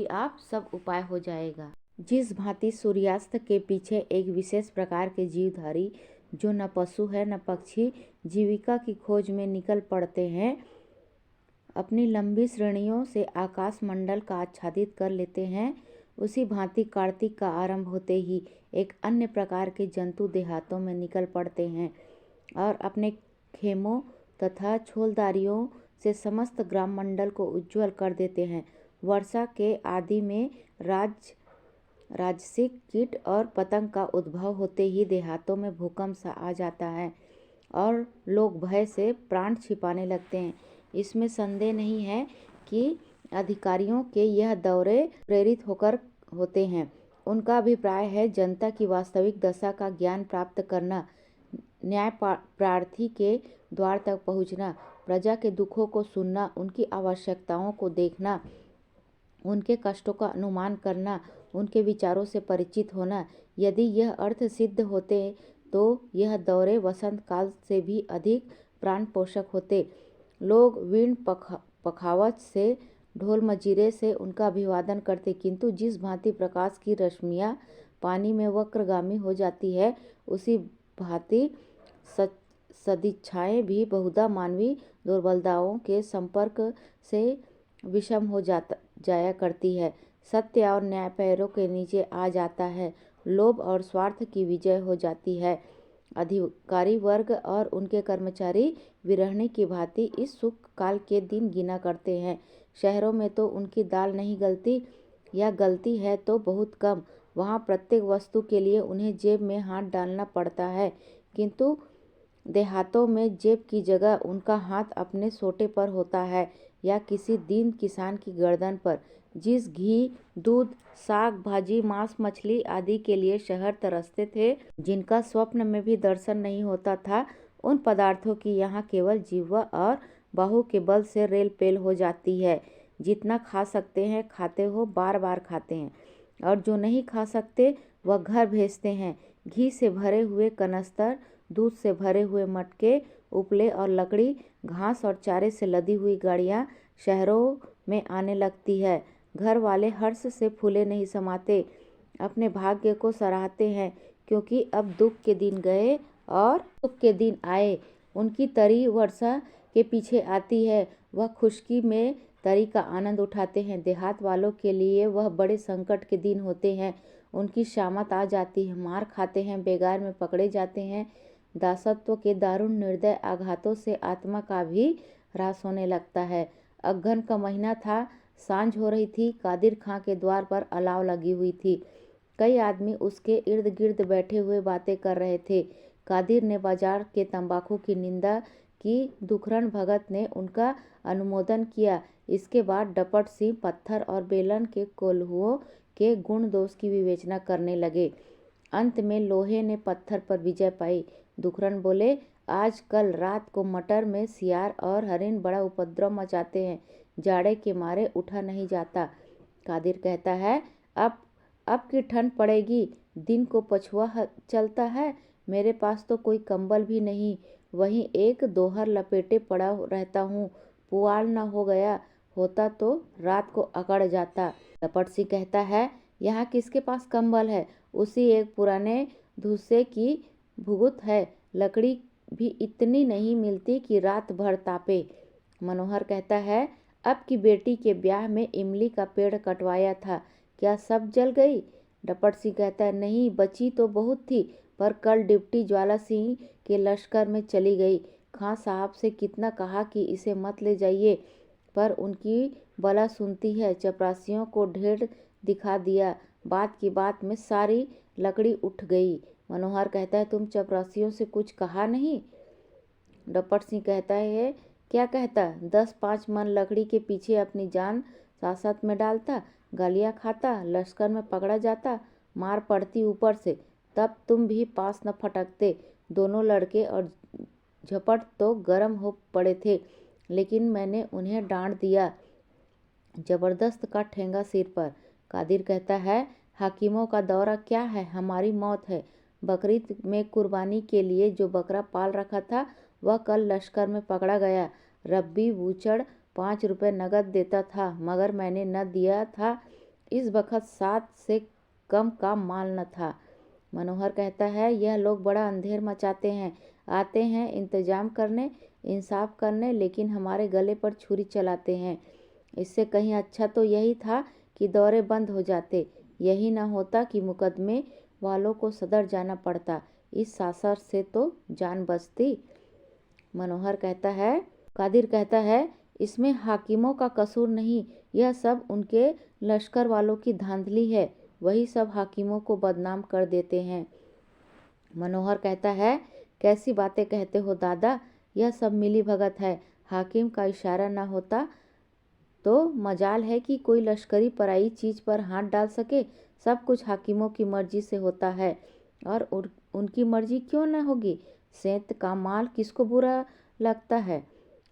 सब उपाय हो जाएगा। जिस भांति सूर्यास्त के पीछे एक विशेष प्रकार के जीवधारी, जो न पशु है न पक्षी, जीविका की खोज में निकल पड़ते हैं, अपनी लंबी श्रेणियों से आकाश मंडल का आच्छादित कर लेते हैं, उसी भांति कार्तिक का आरंभ होते ही एक अन्य प्रकार के जंतु देहातों में निकल पड़ते हैं और अपने खेमों तथा छोलदारियों से समस्त ग्राम मंडल को उज्ज्वल कर देते हैं। वर्षा के आदि में राजसिक कीट और पतंग का उद्भव होते ही देहातों में भूकंप सा आ जाता है और लोग भय से प्राण छिपाने लगते हैं। इसमें संदेह नहीं है कि अधिकारियों के यह दौरे प्रेरित होकर होते हैं। उनका अभिप्राय है जनता की वास्तविक दशा का ज्ञान प्राप्त करना, न्याय प्रार्थी के द्वार तक पहुंचना, प्रजा के दुखों को सुनना, उनकी आवश्यकताओं को देखना, उनके कष्टों का अनुमान करना, उनके विचारों से परिचित होना। यदि यह अर्थ सिद्ध होते तो यह दौरे वसंत काल से भी अधिक प्राण पोषक होते। लोग वीण पखावज से, ढोल मजीरे से उनका अभिवादन करते, किंतु जिस भांति प्रकाश की रश्मियाँ पानी में वक्रगामी हो जाती है, उसी भांति सदिच्छाएं भी बहुधा मानवीय दुर्बलताओं के संपर्क से विषम हो जाया करती है। सत्य और न्याय पैरों के नीचे आ जाता है, लोभ और स्वार्थ की विजय हो जाती है। अधिकारी वर्ग और उनके कर्मचारी विरहणी की भांति इस सुख काल के दिन गिना करते हैं। शहरों में तो उनकी दाल नहीं गलती, या गलती है तो बहुत कम। वहाँ प्रत्येक वस्तु के लिए उन्हें जेब में हाथ डालना पड़ता है, किंतु देहातों में जेब की जगह उनका हाथ अपने सोटे पर होता है या किसी दीन किसान की गर्दन पर। जिस घी, दूध, साग भाजी, मांस मछली आदि के लिए शहर तरसते थे, जिनका स्वप्न में भी दर्शन नहीं होता था, उन पदार्थों की यहाँ केवल जिह्वा और बाहु के बल से रेल पेल हो जाती है। जितना खा सकते हैं खाते हो, बार बार खाते हैं, और जो नहीं खा सकते वह घर भेजते हैं। घी से भरे हुए कनस्तर, दूध से भरे हुए मटके, उपले और लकड़ी, घास और चारे से लदी हुई गाड़ियाँ शहरों में आने लगती है। घर वाले हर्ष से फूले नहीं समाते, अपने भाग्य को सराहते हैं, क्योंकि अब दुख के दिन गए और सुख के दिन आए। उनकी तरी वर्षा के पीछे आती है, वह खुशकी में तरी का आनंद उठाते हैं। देहात वालों के लिए वह बड़े संकट के दिन होते हैं। उनकी शामत आ जाती है, मार खाते हैं, बेगार में पकड़े जाते हैं। दासत्व के दारुण निर्दय आघातों से आत्मा का भी ह्रास होने लगता है। अगहन का महीना था, सांझ हो रही थी। कादिर खां के द्वार पर अलाव लगी हुई थी। कई आदमी उसके इर्द गिर्द बैठे हुए बातें कर रहे थे। कादिर ने बाजार के तंबाकू की निंदा की। दुखरन भगत ने उनका अनुमोदन किया। इसके बाद डपट सिंह पत्थर और बेलन के कोल्हुओं के गुण दोष की विवेचना करने लगे। अंत में लोहे ने पत्थर पर विजय पाई। दुखरन बोले, आज कल रात को मटर में सियार और हरिन बड़ा उपद्रव मचाते हैं, जाड़े के मारे उठा नहीं जाता। कादिर कहता है, अब की ठंड पड़ेगी, दिन को पछुआ चलता है, मेरे पास तो कोई कंबल भी नहीं, वहीं एक दोहर लपेटे पड़ा रहता हूँ। पुआल न हो गया होता तो रात को अकड़ जाता। डपट सिंह कहता है, यहाँ किसके पास कंबल है? उसी एक पुराने धूसे की भुगुत है, लकड़ी भी इतनी नहीं मिलती कि रात भर तापे। मनोहर कहता है, अब की बेटी के ब्याह में इमली का पेड़ कटवाया था, क्या सब जल गई? डपट सिंह कहता है, नहीं, बची तो बहुत थी, पर कल डिप्टी ज्वाला सिंह के लश्कर में चली गई। खां साहब से कितना कहा कि इसे मत ले जाइए, पर उनकी बला सुनती है। चपरासियों को ढेर दिखा दिया, बात की बात में सारी लकड़ी उठ गई। मनोहर कहता है, तुम चपरासियों से कुछ कहा नहीं? डपट सिंह कहता है, क्या कहता, 10-5 मन लकड़ी के पीछे अपनी जान सासत में डालता। गालियाँ खाता, लश्कर में पकड़ा जाता, मार पड़ती ऊपर से, तब तुम भी पास न फटकते। दोनों लड़के और झपट तो गर्म हो पड़े थे, लेकिन मैंने उन्हें डांट दिया। जबरदस्त का ठेंगा सिर पर। कादिर कहता है, हाकिमों का दौरा क्या है, हमारी मौत है। बकरीद में कुर्बानी के लिए जो बकरा पाल रखा था वह कल लश्कर में पकड़ा गया। रब्बी बूचड़ 5 रुपये नगद देता था, मगर मैंने न दिया था। इस वक्त 7 से कम का माल न था। मनोहर कहता है, यह लोग बड़ा अंधेर मचाते हैं। आते हैं इंतजाम करने, इंसाफ करने, लेकिन हमारे गले पर छुरी चलाते हैं। इससे कहीं अच्छा तो यही था कि दौरे बंद हो जाते। यही न होता कि मुकदमे वालों को सदर जाना पड़ता। इस सासर से तो जान बचती। मनोहर कहता है, कादिर कहता है, इसमें हाकिमों का कसूर नहीं, यह सब उनके लश्कर वालों की धांधली है। वही सब हाकिमों को बदनाम कर देते हैं। मनोहर कहता है, कैसी बातें कहते हो दादा, यह सब मिली भगत है। हाकिम का इशारा न होता तो मजाल है कि कोई लश्करी पराई चीज़ पर हाथ डाल सके। सब कुछ हाकिमों की मर्जी से होता है, और उनकी मर्जी क्यों न होगी। सेंत का माल किसको बुरा लगता है।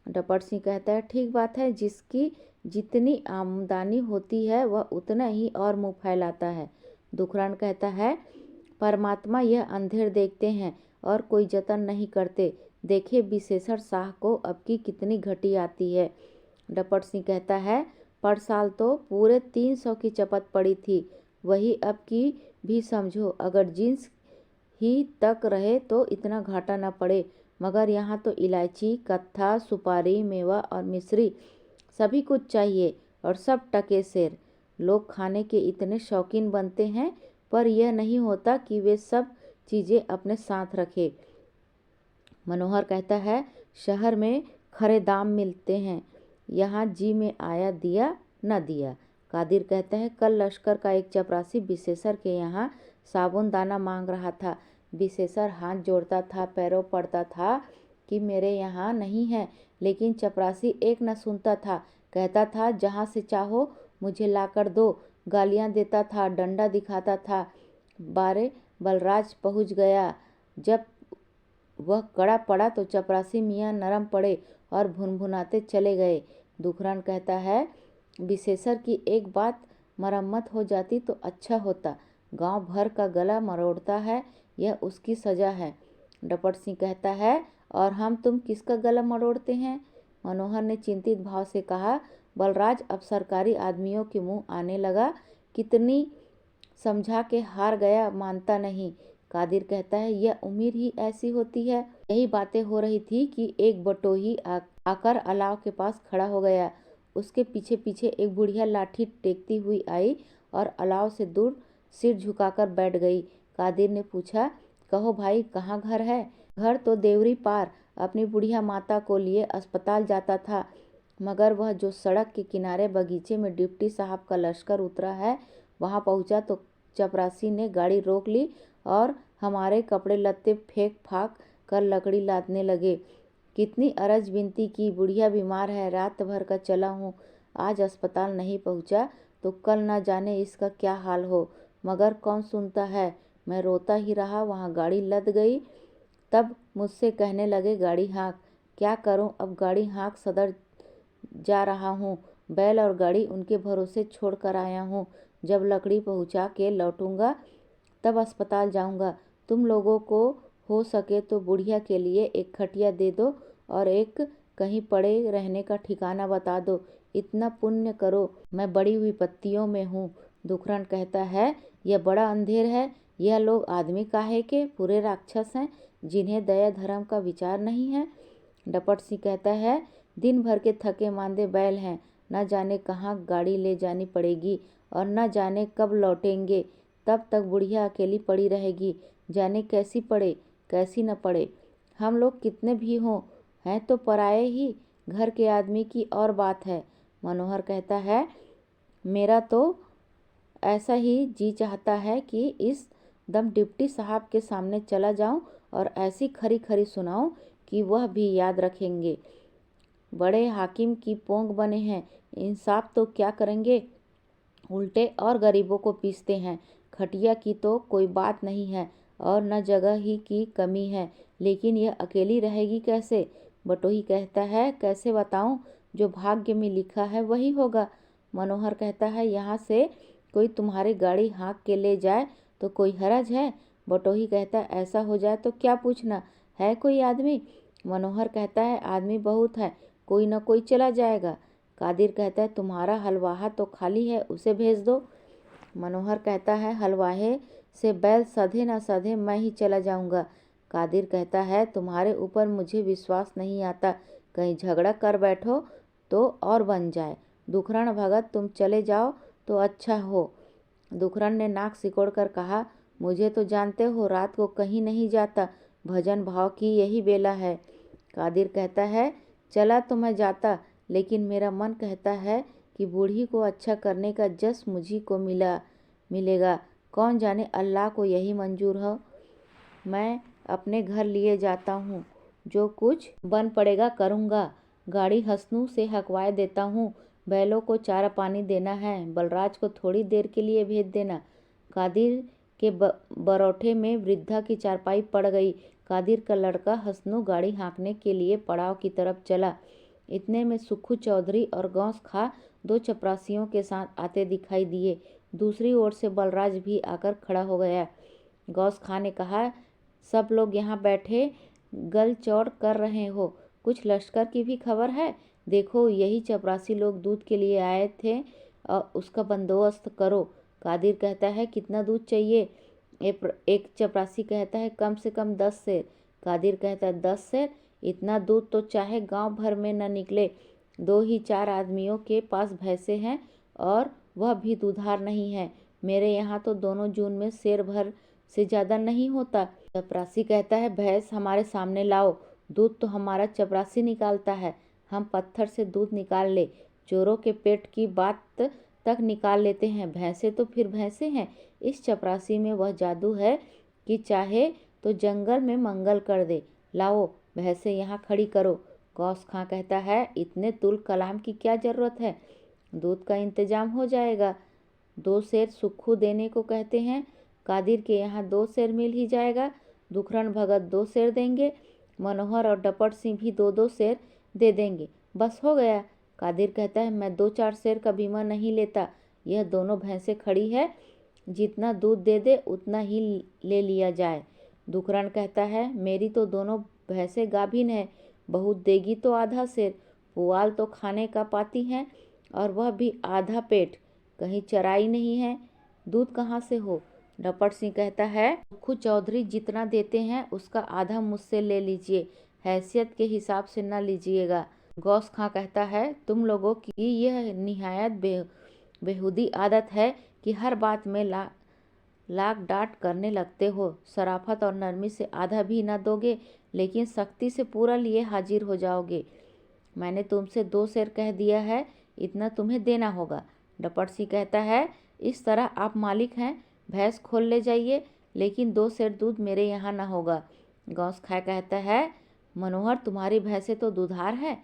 डपट सिंह कहता है, ठीक बात है, जिसकी जितनी आमदनी होती है वह उतना ही और मुँह फैलाता है। दुखरान कहता है, परमात्मा यह अंधेर देखते हैं और कोई जतन नहीं करते। देखे विशेषण शाह को अब की कितनी घटी आती है। डपट सिंह कहता है, पर साल तो पूरे 300 की चपत पड़ी थी, वही अब की भी समझो। अगर जींस ही तक रहे तो इतना घाटा न पड़े, मगर यहाँ तो इलायची, कत्था, सुपारी, मेवा और मिश्री सभी कुछ चाहिए, और सब टके सेर। लोग खाने के इतने शौकीन बनते हैं, पर यह नहीं होता कि वे सब चीज़ें अपने साथ रखे। मनोहर कहता है, शहर में खरे दाम मिलते हैं, यहाँ जी में आया दिया न दिया। कादिर कहता है, कल लश्कर का एक चपरासी विशेषर के यहाँ साबुन दाना मांग रहा था। विशेषर हाथ जोड़ता था, पैरों पड़ता था कि मेरे यहाँ नहीं है, लेकिन चपरासी एक न सुनता था। कहता था, जहाँ से चाहो मुझे लाकर दो। गालियाँ देता था, डंडा दिखाता था। बारे बलराज पहुँच गया। जब वह कड़ा पड़ा तो चपरासी मियाँ नरम पड़े और भुनभुनाते चले गए। दुखरान कहता है, विशेषर की एक बात मरम्मत हो जाती तो अच्छा होता। गांव भर का गला मरोड़ता है, यह उसकी सजा है। डपट सिंह कहता है, और हम तुम किसका गला मरोड़ते हैं। मनोहर ने चिंतित भाव से कहा, बलराज अब सरकारी आदमियों के मुंह आने लगा। कितनी समझा के हार गया, मानता नहीं। कादिर कहता है, यह उम्र ही ऐसी होती है। यही बातें हो रही थी कि एक बटोही आकर अलाव के पास खड़ा हो गया। उसके पीछे पीछे एक बुढ़िया लाठी टेकती हुई आई और अलाव से दूर सिर झुकाकर बैठ गई। कादिर ने पूछा, कहो भाई, कहाँ घर है। घर तो देवरी पार। अपनी बुढ़िया माता को लिए अस्पताल जाता था, मगर वह जो सड़क के किनारे बगीचे में डिप्टी साहब का लश्कर उतरा है, वहाँ पहुँचा तो चपरासी ने गाड़ी रोक ली और हमारे कपड़े लत्ते फेंक फाक कर लकड़ी लादने लगे। कितनी अरज विनती की, बुढ़िया बीमार है, रात भर का चला हूँ, आज अस्पताल नहीं पहुँचा तो कल न जाने इसका क्या हाल हो। मगर कौन सुनता है, मैं रोता ही रहा। वहाँ गाड़ी लद गई। तब मुझसे कहने लगे, गाड़ी हाँक। क्या करूँ, अब गाड़ी हाँक सदर जा रहा हूँ। बैल और गाड़ी उनके भरोसे छोड़ कर आया हूँ। जब लकड़ी पहुँचा के लौटूंगा तब अस्पताल जाऊंगा। तुम लोगों को हो सके तो बुढ़िया के लिए एक खटिया दे दो और एक कहीं पड़े रहने का ठिकाना बता दो। इतना पुण्य करो, मैं बड़ी विपत्तियों में हूँ। दुखरान कहता है, यह बड़ा अंधेर है। यह लोग आदमी काहे के, पूरे राक्षस हैं, जिन्हें दया धर्म का विचार नहीं है। डपट सिंह कहता है, दिन भर के थके मांदे बैल हैं, न जाने कहाँ गाड़ी ले जानी पड़ेगी और न जाने कब लौटेंगे। तब तक बुढ़िया अकेली पड़ी रहेगी, जाने कैसी पड़े कैसी न पड़े। हम लोग कितने भी हों, हैं तो पराये ही, घर के आदमी की और बात है। मनोहर कहता है, मेरा तो ऐसा ही जी चाहता है कि इस दम डिप्टी साहब के सामने चला जाऊं और ऐसी खरी खरी सुनाऊं कि वह भी याद रखेंगे। बड़े हाकिम की पोंग बने हैं, इंसाफ तो क्या करेंगे। उल्टे और गरीबों को पीसते हैं। खटिया की तो कोई बात नहीं है और न जगह ही की कमी है, लेकिन यह अकेली रहेगी कैसे? बटोही कहता है, कैसे बताऊं? जो भाग्य में लिखा है वही होगा। मनोहर कहता है, यहाँ से कोई तुम्हारी गाड़ी हाँक के ले जाए तो कोई हरज है? बटोही कहता है, ऐसा हो जाए तो क्या पूछना, है कोई आदमी? मनोहर कहता है, आदमी बहुत है, कोई न कोई चला जाएगा। कादिर कहता है, तुम्हारा हलवाहा तो खाली है, उसे भेज दो। मनोहर कहता है, हलवाहे से बैल सधे न सधे मैं ही चला जाऊंगा। कादिर कहता है, तुम्हारे ऊपर मुझे विश्वास नहीं आता, कहीं झगड़ा कर बैठो तो और बन जाए। दुखरान भगत, तुम चले जाओ तो अच्छा हो। दुखरान ने नाक सिकोड़ कर कहा, मुझे तो जानते हो रात को कहीं नहीं जाता, भजन भाव की यही बेला है। कादिर कहता है, चला तो मैं जाता, लेकिन मेरा मन कहता है कि बूढ़ी को अच्छा करने का जस मुझी को मिलेगा। कौन जाने अल्लाह को यही मंजूर हो। मैं अपने घर लिए जाता हूँ, जो कुछ बन पड़ेगा करूँगा। गाड़ी हसनू से हकवाए देता हूँ। बैलों को चारा पानी देना है, बलराज को थोड़ी देर के लिए भेज देना। कादिर के बरौठे में वृद्धा की चारपाई पड़ गई। कादिर का लड़का हसनू गाड़ी हाँकने के लिए पड़ाव की तरफ चला। इतने में सुक्खू चौधरी और गौस खा 2 चपरासियों के साथ आते दिखाई दिए। दूसरी ओर से बलराज भी आकर खड़ा हो गया। गौस खां ने कहा, सब लोग यहाँ बैठे गल चौड़ कर रहे हो, कुछ लश्कर की भी खबर है? देखो, यही चपरासी लोग दूध के लिए आए थे और उसका बंदोबस्त करो। कादिर कहता है, कितना दूध चाहिए? एक चपरासी कहता है, कम से कम 10 सेर। कादिर कहता है, 10 सेर? इतना दूध तो चाहे गांव भर में न निकले। 2 ही 4 आदमियों के पास भैंसे हैं और वह भी दुधार नहीं है। मेरे यहाँ तो दोनों जून में सेर भर से ज़्यादा नहीं होता। चपरासी कहता है, भैंस हमारे सामने लाओ, दूध तो हमारा चपरासी निकालता है, हम पत्थर से दूध निकाल ले, चोरों के पेट की बात तक निकाल लेते हैं, भैंसे तो फिर भैंसे हैं। इस चपरासी में वह जादू है कि चाहे तो जंगल में मंगल कर दे। लाओ भैंसे यहाँ खड़ी करो। गौस खां कहता है, इतने तुल कलाम की क्या ज़रूरत है, दूध का इंतजाम हो जाएगा। 2 सेर सुक्खू देने को कहते हैं, कादिर के यहाँ 2 सेर मिल ही जाएगा। दुखरान भगत 2 सेर देंगे, मनोहर और डपट सिंह भी 2-2 सेर दे देंगे, बस हो गया। कादिर कहता है, मैं 2-4 सेर का बीमा नहीं लेता, यह दोनों भैंसें खड़ी है, जितना दूध दे दे उतना ही ले लिया जाए। दुखरान कहता है, मेरी तो दोनों भैंसें गाभिन है, बहुत देगी तो आधा सेर, पुआल तो खाने का पाती हैं और वह भी आधा पेट, कहीं चराई नहीं है, दूध कहाँ से हो? डपट सिंह कहता है, सुक्खू चौधरी जितना देते हैं उसका आधा मुझसे ले लीजिए, हैसियत के हिसाब से न लीजिएगा। गौस खां कहता है, तुम लोगों की यह निहायत बेहुदी आदत है कि हर बात में लाग डांट करने लगते हो। शराफत और नरमी से आधा भी न दोगे, लेकिन सख्ती से पूरा लिए हाजिर हो जाओगे। मैंने तुमसे 2 सेर कह दिया है, इतना तुम्हें देना होगा। डपट सिंह कहता है, इस तरह आप मालिक हैं, भैंस खोल ले जाइए, लेकिन 2 सेर दूध मेरे यहाँ न होगा। गौस खां कहता है, मनोहर तुम्हारी भैंसें तो दुधार है।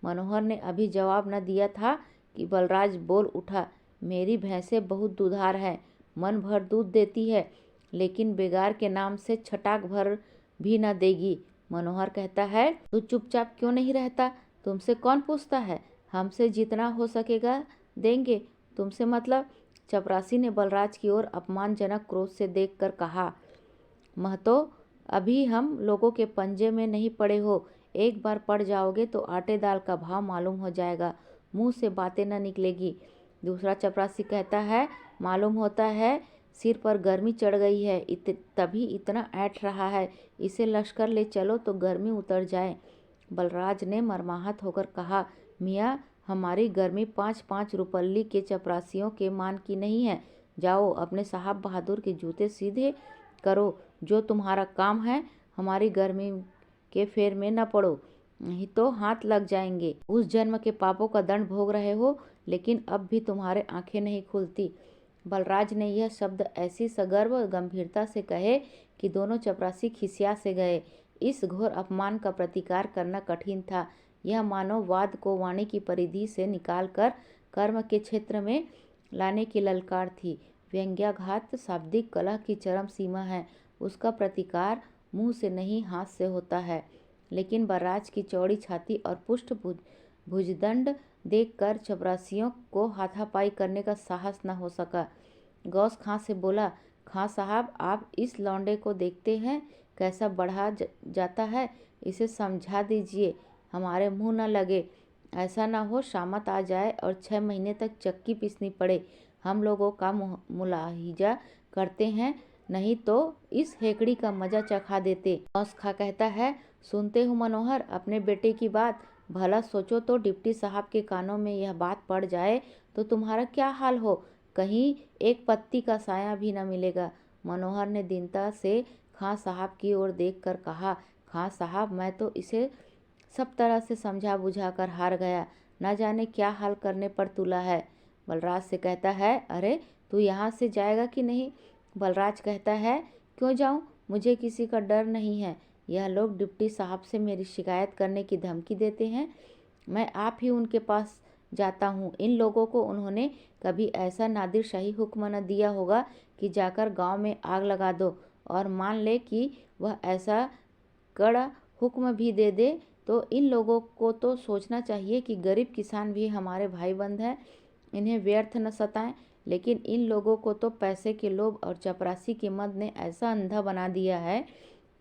मनोहर ने अभी जवाब न दिया था कि बलराज बोल उठा, मेरी भैंसें बहुत दुधार है, मन भर दूध देती है, लेकिन बेगार के नाम से छटाक भर भी न देगी। मनोहर कहता है, तू चुपचाप क्यों नहीं रहता, तुमसे कौन पूछता है, हमसे जितना हो सकेगा देंगे, तुमसे मतलब? चपरासी ने बलराज की ओर अपमानजनक क्रोध से देखकर कहा, महतो, अभी हम लोगों के पंजे में नहीं पड़े हो, एक बार पड़ जाओगे तो आटे दाल का भाव मालूम हो जाएगा, मुंह से बातें न निकलेगी। दूसरा चपरासी कहता है, मालूम होता है सिर पर गर्मी चढ़ गई है, तभी इतना ऐंठ रहा है, इसे लश्कर ले चलो तो गर्मी उतर जाए। बलराज ने मरमाहत होकर कहा, मियाँ, हमारी गर्मी 5-5 रुपल्ली के चपरासियों के मान की नहीं है, जाओ अपने साहब बहादुर के जूते सीधे करो, जो तुम्हारा काम है, हमारी गर्मी के फेर में न पड़ो, नहीं तो हाथ लग जाएंगे। उस जन्म के पापों का दंड भोग रहे हो, लेकिन अब भी तुम्हारे आंखें नहीं खुलती। बलराज ने यह शब्द ऐसी सगर्व गंभीरता से कहे कि दोनों चपरासी खिसिया से गए। इस घोर अपमान का प्रतिकार करना कठिन था। यह मानव वाद को वाणी की परिधि से निकालकर कर्म के क्षेत्र में लाने की ललकार थी। व्यंग्याघात शाब्दिक कला की चरम सीमा है। उसका प्रतिकार मुंह से नहीं हाथ से होता है। लेकिन बलराज की चौड़ी छाती और पुष्ट भुजदंड देखकर चपरासियों को हाथापाई करने का साहस न हो सका। गौस खां से बोला, खां साहब, आप इस लौंडे को देखते हैं कैसा बढ़ा जाता है, इसे समझा दीजिए, हमारे मुंह न लगे। ऐसा न हो शामत आ जाए और 6 महीने तक चक्की पीसनी पड़े। हम लोगों का मुलाहिजा करते हैं, नहीं तो इस हेकड़ी का मजा चखा देते। गौस खां कहता है, सुनते हो मनोहर अपने बेटे की बात, भला सोचो तो डिप्टी साहब के कानों में यह बात पड़ जाए तो तुम्हारा क्या हाल हो। कहीं एक पत्ती का साया भी न मिलेगा। मनोहर ने दीनता से खां साहब की ओर देखकर कहा, खां साहब, मैं तो इसे सब तरह से समझा बुझा कर हार गया, न जाने क्या हाल करने पर तुला है। बलराज से कहता है, अरे तू यहाँ से जाएगा कि नहीं। बलराज कहता है, क्यों जाऊँ, मुझे किसी का डर नहीं है। यह लोग डिप्टी साहब से मेरी शिकायत करने की धमकी देते हैं, मैं आप ही उनके पास जाता हूँ। इन लोगों को उन्होंने कभी ऐसा नादिर शाही हुक्म न दिया होगा कि जाकर गांव में आग लगा दो, और मान ले कि वह ऐसा कड़ा हुक्म भी दे दे तो इन लोगों को तो सोचना चाहिए कि गरीब किसान भी हमारे भाई बंद हैं, इन्हें व्यर्थ न सताएं। लेकिन इन लोगों को तो पैसे के लोभ और चपरासी की मद ने ऐसा अंधा बना दिया है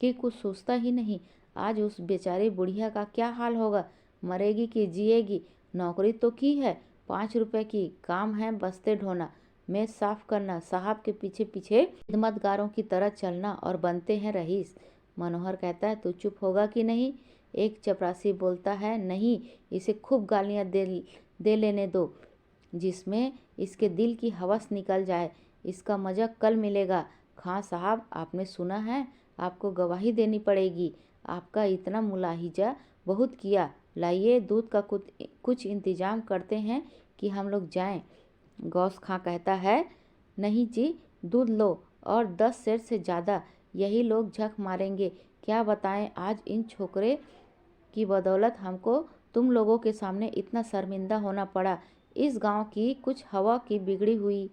कि कुछ सोचता ही नहीं। आज उस बेचारी बुढ़िया का क्या हाल होगा, मरेगी कि जिएगी। नौकरी तो की है, 5 रुपए की, काम है बस्ते ढोना, मेज साफ करना, साहब के पीछे पीछे खिदमतगारों की तरह चलना, और बनते हैं रईस। मनोहर कहता है, तू चुप होगा कि नहीं। एक चपरासी बोलता है, नहीं, इसे खूब गालियां दे लेने दो, जिसमें इसके दिल की हवस निकल जाए। इसका मजा कल मिलेगा। खां साहब, आपने सुना है, आपको गवाही देनी पड़ेगी। आपका इतना मुलाहिजा बहुत किया, लाइए दूध का कुछ इंतजाम करते हैं कि हम लोग जाएं। गौस खां कहता है, नहीं जी, दूध लो और 10 सेर से ज़्यादा, यही लोग झक मारेंगे। क्या बताएं, आज इन छोकरे की बदौलत हमको तुम लोगों के सामने इतना शर्मिंदा होना पड़ा। इस गांव की कुछ हवा की बिगड़ी हुई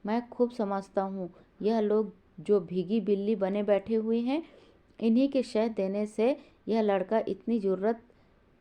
मैं खूब समझता हूँ। यह लोग जो भीगी बिल्ली बने बैठे हुए हैं, इन्हीं के शहद देने से यह लड़का इतनी जुर्रत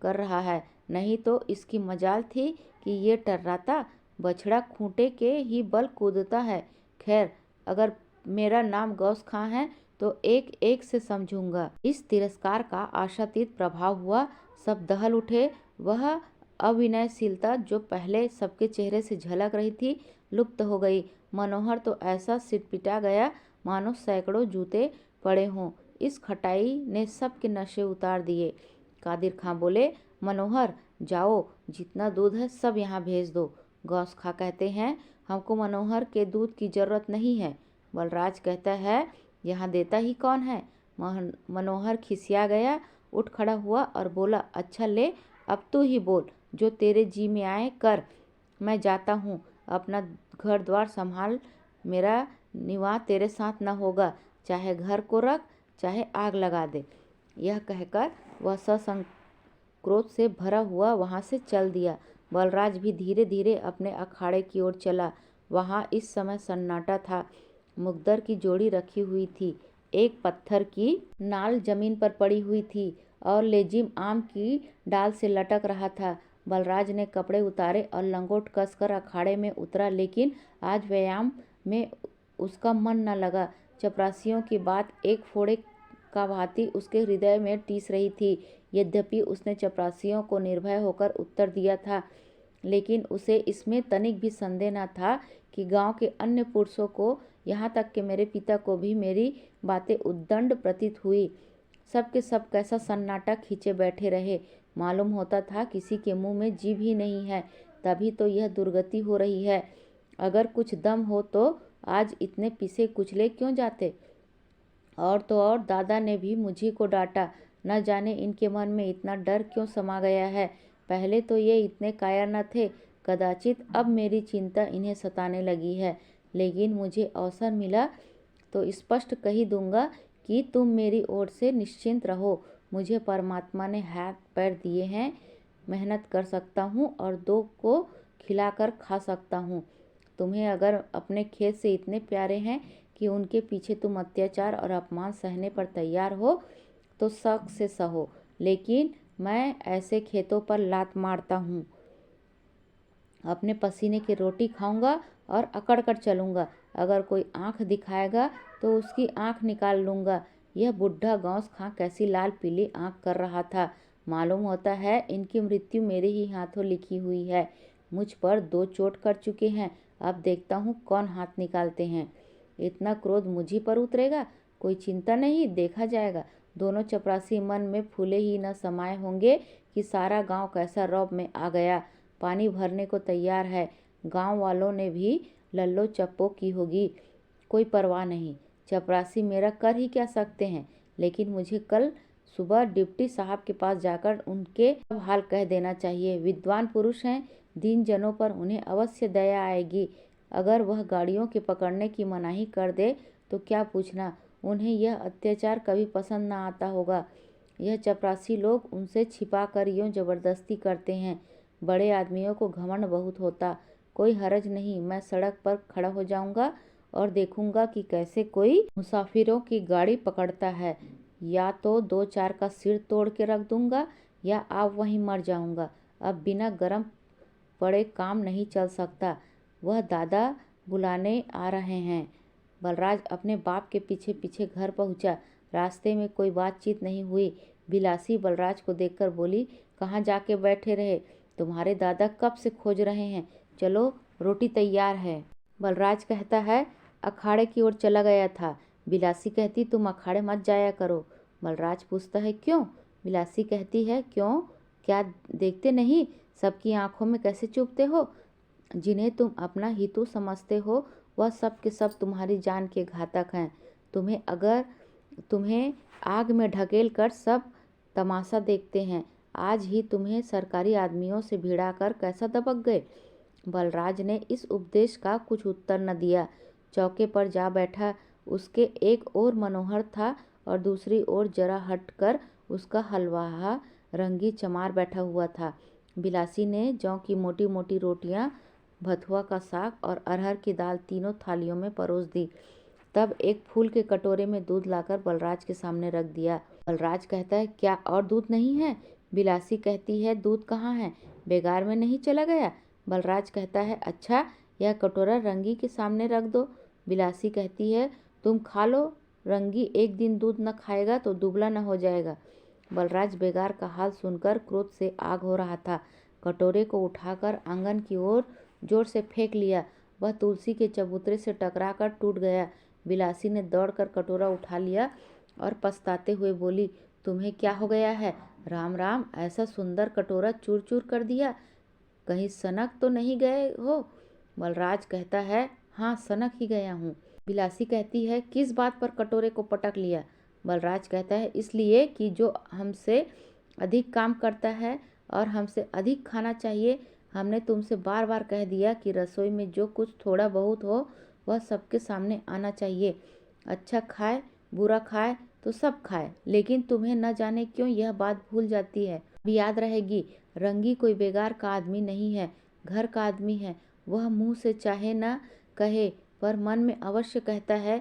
कर रहा है, नहीं तो इसकी मजाल थी कि ये टर्राता बछड़ा खूंटे के ही बल कूदता है। खैर, अगर मेरा नाम गौस खां है तो एक एक से समझूंगा। इस तिरस्कार का आशातीत प्रभाव हुआ। सब दहल उठे। वह अविनयशीलता जो पहले सबके चेहरे से झलक रही थी, लुप्त हो गई। मनोहर तो ऐसा सिटपिटा गया मानो सैकड़ों जूते पड़े हों। इस खटाई ने सबके नशे उतार दिए। कादिर खां बोले, मनोहर जाओ, जितना दूध है सब यहाँ भेज दो। गौस खां कहते हैं, हमको मनोहर के दूध की जरूरत नहीं है। बलराज कहता है, यहाँ देता ही कौन है। मनोहर खिसिया गया, उठ खड़ा हुआ और बोला, अच्छा ले, अब तू ही बोल, जो तेरे जी में आए कर। मैं जाता हूँ, अपना घर द्वार संभाल, मेरा निवाह तेरे साथ न होगा, चाहे घर को रख चाहे आग लगा दे। यह कहकर वह ससंग क्रोध से भरा हुआ वहाँ से चल दिया। बलराज भी धीरे धीरे अपने अखाड़े की ओर चला। वहाँ इस समय सन्नाटा था। मुकद्दर की जोड़ी रखी हुई थी, एक पत्थर की नाल जमीन पर पड़ी हुई थी और लेजिम आम की डाल से लटक रहा था। बलराज ने कपड़े उतारे और लंगोट कसकर अखाड़े में उतरा, लेकिन आज व्यायाम में उसका मन न लगा। चपरासियों की बात एक फोड़े का भांति उसके हृदय में टीस रही थी। यद्यपि उसने चपरासियों को निर्भय होकर उत्तर दिया था, लेकिन उसे इसमें तनिक भी संदेह न था कि गांव के अन्य पुरुषों को, यहाँ तक कि मेरे पिता को भी मेरी बातें उद्दंड प्रतीत हुई। सब के सब कैसा सन्नाटा खींचे बैठे रहे। मालूम होता था किसी के मुंह में जीभ ही नहीं है, तभी तो यह दुर्गति हो रही है। अगर कुछ दम हो तो आज इतने पिसे कुचले क्यों जाते। और तो और दादा ने भी मुझी को डांटा। न जाने इनके मन में इतना डर क्यों समा गया है। पहले तो ये इतने कायर न थे। कदाचित अब मेरी चिंता इन्हें सताने लगी है। लेकिन मुझे अवसर मिला तो स्पष्ट कही दूंगा कि तुम मेरी ओर से निश्चिंत रहो। मुझे परमात्मा ने हाथ पैर दिए हैं, मेहनत कर सकता हूँ और दो को खिलाकर खा सकता हूँ। तुम्हें अगर अपने खेत से इतने प्यारे हैं कि उनके पीछे तुम अत्याचार और अपमान सहने पर तैयार हो तो शक से सहो, लेकिन मैं ऐसे खेतों पर लात मारता हूँ। अपने पसीने की रोटी खाऊंगा और अकड़ कर चलूँगा। अगर कोई आँख दिखाएगा तो उसकी आँख निकाल लूँगा। यह बुढ़ा गौस खां कैसी लाल पीली आँख कर रहा था। मालूम होता है इनकी मृत्यु मेरे ही हाथों लिखी हुई है। मुझ पर 2 चोट कर चुके हैं, अब देखता हूँ कौन हाथ निकालते हैं। इतना क्रोध मुझी पर उतरेगा? कोई चिंता नहीं, देखा जाएगा। दोनों चपरासी मन में फूले ही न समाये होंगे कि सारा गांव कैसा रौब में आ गया। पानी भरने को तैयार है। गांव वालों ने भी लल्लो चप्पो की होगी। कोई परवाह नहीं, चपरासी मेरा कर ही क्या सकते हैं। लेकिन मुझे कल सुबह डिप्टी साहब के पास जाकर उनके सब हाल कह देना चाहिए। विद्वान पुरुष हैं, दीन जनों पर उन्हें अवश्य दया आएगी। अगर वह गाड़ियों के पकड़ने की मनाही कर दे तो क्या पूछना, उन्हें यह अत्याचार कभी पसंद न आता होगा। यह चपरासी लोग उनसे छिपा कर यूँ जबरदस्ती करते हैं। बड़े आदमियों को घमंड बहुत होता। कोई हरज नहीं, मैं सड़क पर खड़ा हो जाऊंगा और देखूंगा कि कैसे कोई मुसाफिरों की गाड़ी पकड़ता है। या तो 2-4 का सिर तोड़ के रख दूंगा या आप वहीं मर जाऊंगा। अब बिना गरम पड़े काम नहीं चल सकता। वह दादा बुलाने आ रहे हैं। बलराज अपने बाप के पीछे पीछे घर पहुंचा। रास्ते में कोई बातचीत नहीं हुई। बिलासी बलराज को देखकर बोली, कहाँ जाके बैठे रहे? तुम्हारे दादा कब से खोज रहे हैं। चलो, रोटी तैयार है। बलराज कहता है, अखाड़े की ओर चला गया था। बिलासी कहती, तुम अखाड़े मत जाया करो। बलराज पूछता है, क्यों? बिलासी कहती है, क्यों? क्या देखते नहीं सबकी आंखों में कैसे चुभते हो? जिन्हें तुम अपना हितू समझते हो वह सब के सब तुम्हारी जान के घातक हैं। तुम्हें आग में ढकेल कर सब तमाशा देखते हैं। आज ही तुम्हें सरकारी आदमियों से भिड़ाकर कैसा दबक गए। बलराज ने इस उपदेश का कुछ उत्तर न दिया। चौके पर जा बैठा। उसके एक ओर मनोहर था और दूसरी ओर जरा हटकर उसका हलवाहा रंगी चमार बैठा हुआ था। बिलासी ने जौ की मोटी मोटी रोटियां, भथुआ का साग और अरहर की दाल तीनों थालियों में परोस दी। तब एक फूल के कटोरे में दूध लाकर बलराज के सामने रख दिया। बलराज कहता है, क्या और दूध नहीं है? बिलासी कहती है, दूध कहाँ है? बेगार में नहीं चला गया? बलराज कहता है, अच्छा, यह कटोरा रंगी के सामने रख दो। बिलासी कहती है, तुम खा लो, रंगी एक दिन दूध न खाएगा तो दुबला न हो जाएगा। बलराज बेगार का हाल सुनकर क्रोध से आग हो रहा था। कटोरे को उठाकर आंगन की ओर जोर से फेंक लिया। वह तुलसी के चबूतरे से टकराकर टूट गया। बिलासी ने दौड़कर कटोरा उठा लिया और पछताते हुए बोली, तुम्हें क्या हो गया है? राम राम, ऐसा सुंदर कटोरा चूर चूर कर दिया। कहीं सनक तो नहीं गए हो? बलराज कहता है, हाँ, सनक ही गया हूँ। बिलासी कहती है, किस बात पर कटोरे को पटक लिया? बलराज कहता है, इसलिए कि जो हमसे अधिक काम करता है और हमसे अधिक खाना चाहिए। हमने तुमसे बार बार कह दिया कि रसोई में जो कुछ थोड़ा बहुत हो वह सबके सामने आना चाहिए। अच्छा खाए बुरा खाए तो सब खाए, लेकिन तुम्हें न जाने क्यों यह बात भूल जाती है। अब याद रहेगी। रंगी कोई बेगार का आदमी नहीं है, घर का आदमी है। वह मुंह से चाहे न कहे पर मन में अवश्य कहता है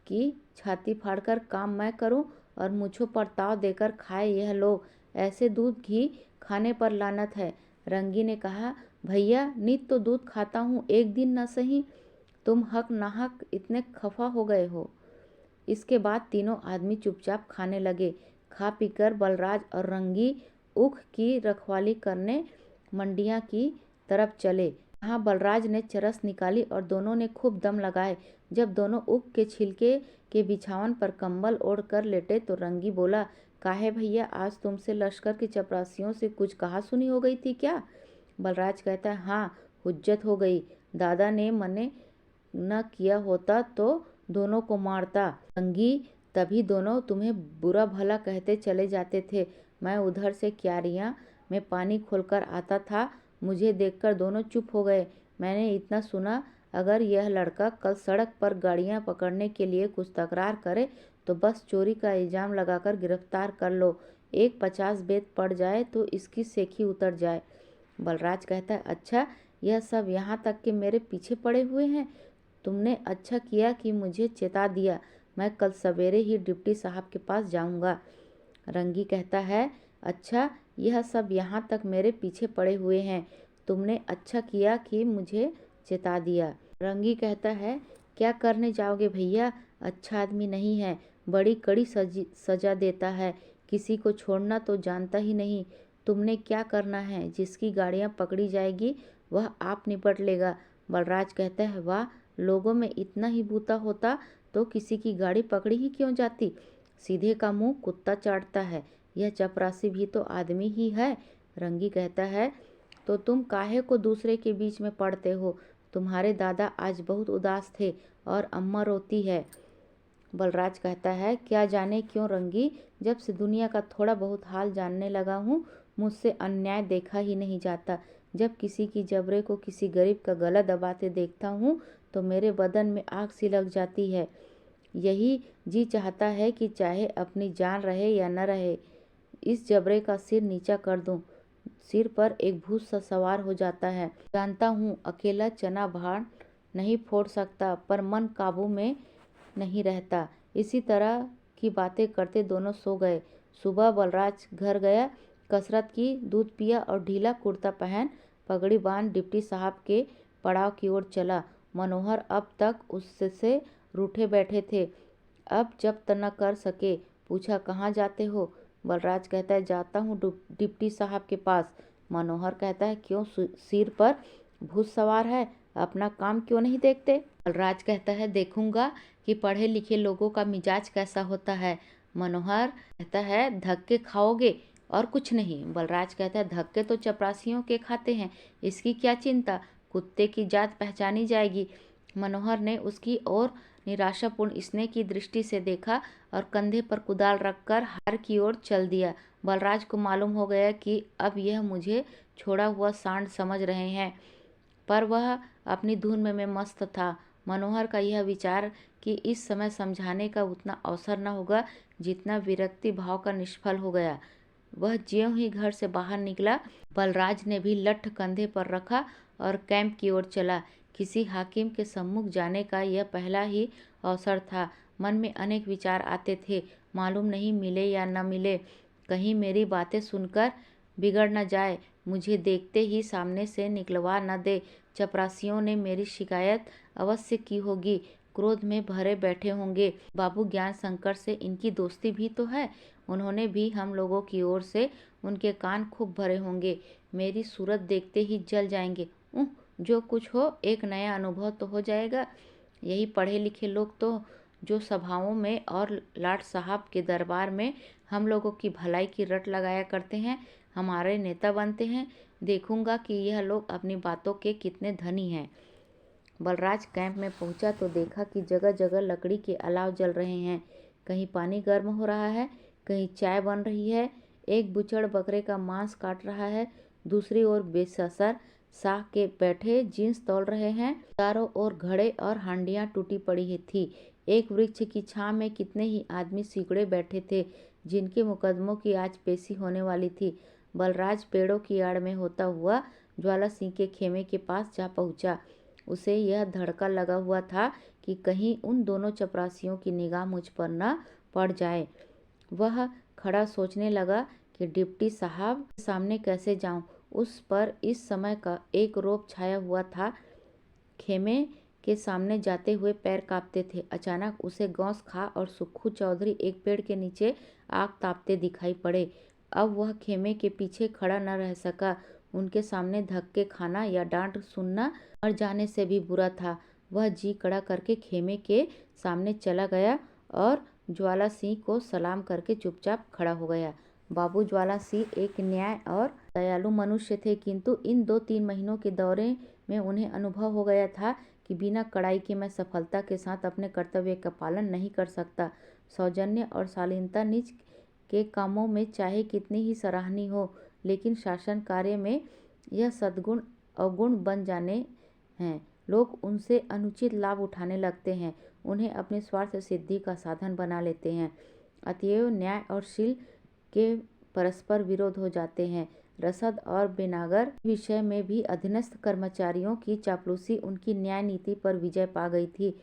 कि छाती फाड़कर काम मैं करूं और मुझको परताव देकर खाए यह लोग। ऐसे दूध घी खाने पर लानत है। रंगी ने कहा, भैया, नित तो दूध खाता हूँ, एक दिन न सही। तुम हक नाहक इतने खफा हो गए हो। इसके बाद तीनों आदमी चुपचाप खाने लगे। खा पीकर बलराज और रंगी ऊख की रखवाली करने मंडियां की तरफ चले। यहाँ बलराज ने चरस निकाली और दोनों ने खूब दम लगाए। जब दोनों ऊख के छिलके के बिछावन पर कंबल ओढ़ कर लेटे तो रंगी बोला, काहे भैया, आज तुमसे लश्कर के चपरासियों से कुछ कहा सुनी हो गई थी क्या? बलराज कहता है, हाँ, हुज्जत हो गई। दादा ने मने न किया होता तो दोनों को मारता। रंगी, तभी दोनों तुम्हें बुरा भला कहते चले जाते थे। मैं उधर से क्यारियां में पानी खोलकर आता था, मुझे देखकर दोनों चुप हो गए। मैंने इतना सुना, अगर यह लड़का कल सड़क पर गाड़ियां पकड़ने के लिए कुछ तकरार करे तो बस चोरी का इल्जाम लगाकर गिरफ्तार कर लो। एक 50 बेत पड़ जाए तो इसकी सेखी उतर जाए। बलराज कहता है, अच्छा, यह सब यहाँ तक कि मेरे पीछे पड़े हुए हैं। तुमने अच्छा किया कि मुझे चेता दिया। मैं कल सवेरे ही डिप्टी साहब के पास जाऊँगा। रंगी कहता है, अच्छा, यह सब यहाँ तक मेरे पीछे पड़े हुए हैं। तुमने अच्छा किया कि मुझे चेता दिया। रंगी कहता है, क्या करने जाओगे भैया? अच्छा आदमी नहीं है, बड़ी कड़ी सजा देता है। किसी को छोड़ना तो जानता ही नहीं। तुमने क्या करना है? जिसकी गाड़ियाँ पकड़ी जाएगी वह आप निपट लेगा। बलराज कहता है, वाह, लोगों में इतना ही बूता होता तो किसी की गाड़ी पकड़ी ही क्यों जाती? सीधे का मुंह कुत्ता चाटता है। यह चपरासी भी तो आदमी ही है। रंगी कहता है, तो तुम काहे को दूसरे के बीच में पड़ते हो? तुम्हारे दादा आज बहुत उदास थे और अम्मा रोती है। बलराज कहता है, क्या जाने क्यों रंगी, जब से दुनिया का थोड़ा बहुत हाल जानने लगा हूँ मुझसे अन्याय देखा ही नहीं जाता। जब किसी की जबरे को किसी गरीब का गला दबाते देखता हूँ तो मेरे बदन में आग सी लग जाती है। यही जी चाहता है कि चाहे अपनी जान रहे या न रहे, इस जबरे का सिर नीचा कर दूं। सिर पर एक भूत सा सवार हो जाता है। जानता हूँ अकेला चना भाड़ नहीं फोड़ सकता, पर मन काबू में नहीं रहता। इसी तरह की बातें करते दोनों सो गए। सुबह बलराज घर गया, कसरत की, दूध पिया और ढीला कुर्ता पहन पगड़ी बांध डिप्टी साहब के पड़ाव की ओर चला। मनोहर अब तक उससे रूठे बैठे थे। अब जब्त न कर सके। पूछा, कहाँ जाते हो? बलराज कहता है, जाता हूँ डिप्टी साहब के पास। मनोहर कहता है, क्यों, सिर पर भूत सवार है? अपना काम क्यों नहीं देखते? बलराज कहता है, देखूंगा कि पढ़े लिखे लोगों का मिजाज कैसा होता है। मनोहर कहता है, धक्के खाओगे और कुछ नहीं। बलराज कहता है, धक्के तो चपरासियों के खाते हैं, इसकी क्या चिंता? कुत्ते की जात पहचानी जाएगी। मनोहर ने उसकी ओर निराशापूर्ण स्नेह की दृष्टि से देखा और कंधे पर कुदाल रखकर हार की ओर चल दिया। बलराज को मालूम हो गया कि अब यह मुझे छोड़ा हुआ सांड समझ रहे हैं, पर वह अपनी धुन में मस्त था। मनोहर का यह विचार कि इस समय समझाने का उतना अवसर न होगा जितना विरक्ति भाव का निष्फल हो गया। वह ज्यों ही घर से बाहर निकला, बलराज ने भी लठ कंधे पर रखा और कैंप की ओर चला। किसी हाकिम के सम्मुख जाने का यह पहला ही अवसर था। मन में अनेक विचार आते थे, मालूम नहीं मिले या न मिले, कहीं मेरी बातें सुनकर बिगड़ न जाए, मुझे देखते ही सामने से निकलवा न दे। चपरासियों ने मेरी शिकायत अवश्य की होगी, क्रोध में भरे बैठे होंगे। बाबू ज्ञान शंकर से इनकी दोस्ती भी तो है, उन्होंने भी हम लोगों की ओर से उनके कान खूब भरे होंगे। मेरी सूरत देखते ही जल जाएंगे। जो कुछ हो, एक नया अनुभव तो हो जाएगा। यही पढ़े लिखे लोग तो जो सभाओं में और लाट साहब के दरबार में हम लोगों की भलाई की रट लगाया करते हैं, हमारे नेता बनते हैं। देखूंगा कि यह लोग अपनी बातों के कितने धनी हैं। बलराज कैंप में पहुंचा तो देखा कि जगह जगह लकड़ी के अलाव जल रहे हैं। कहीं पानी गर्म हो रहा है, कहीं चाय बन रही है। एक बुचड़ बकरे का मांस काट रहा है, दूसरी ओर बेससर साह के बैठे जींस तौल रहे हैं। चारों ओर घड़े और हांडियां टूटी पड़ी थी। एक वृक्ष की छां में कितने ही आदमी सिकुड़े बैठे थे, जिनके मुकदमों की आज पेशी होने वाली थी। बलराज पेड़ों की आड़ में होता हुआ ज्वाला सिंह के खेमे के पास जा पहुंचा। उसे यह धड़का लगा हुआ था कि कहीं उन दोनों चपरासियों की निगाह मुझ पर न पड़ जाए। वह खड़ा सोचने लगा कि डिप्टी साहब के सामने कैसे जाऊं। उस पर इस समय का एक रौब छाया हुआ था। खेमे के सामने जाते हुए पैर कांपते थे। अचानक उसे गौस खा और सुक्खू चौधरी एक पेड़ के नीचे आग तापते दिखाई पड़े। अब वह खेमे के पीछे खड़ा न रह सका। उनके सामने धक्के खाना या डांट सुनना मर जाने से भी बुरा था। वह जी कड़ा करके खेमे के सामने चला गया और ज्वाला सिंह को सलाम करके चुपचाप खड़ा हो गया। बाबू ज्वाला सिंह एक न्याय और दयालु मनुष्य थे, किंतु इन 2-3 महीनों के दौरे में उन्हें अनुभव हो गया था कि बिना कड़ाई के मैं सफलता के साथ अपने कर्तव्य का पालन नहीं कर सकता। सौजन्य और शालीनता निज के कामों में चाहे कितनी ही सराहनीय हो, लेकिन शासन कार्य में यह सद्गुण अवगुण बन जाने हैं। लोग उनसे अनुचित लाभ उठाने लगते हैं, उन्हें अपने स्वार्थ सिद्धि का साधन बना लेते हैं। अतएव न्याय और शील के परस्पर विरोध हो जाते हैं। रसद और बेनागर विषय में भी अधीनस्थ कर्मचारियों की चापलूसी उनकी न्याय नीति पर विजय पा गई थी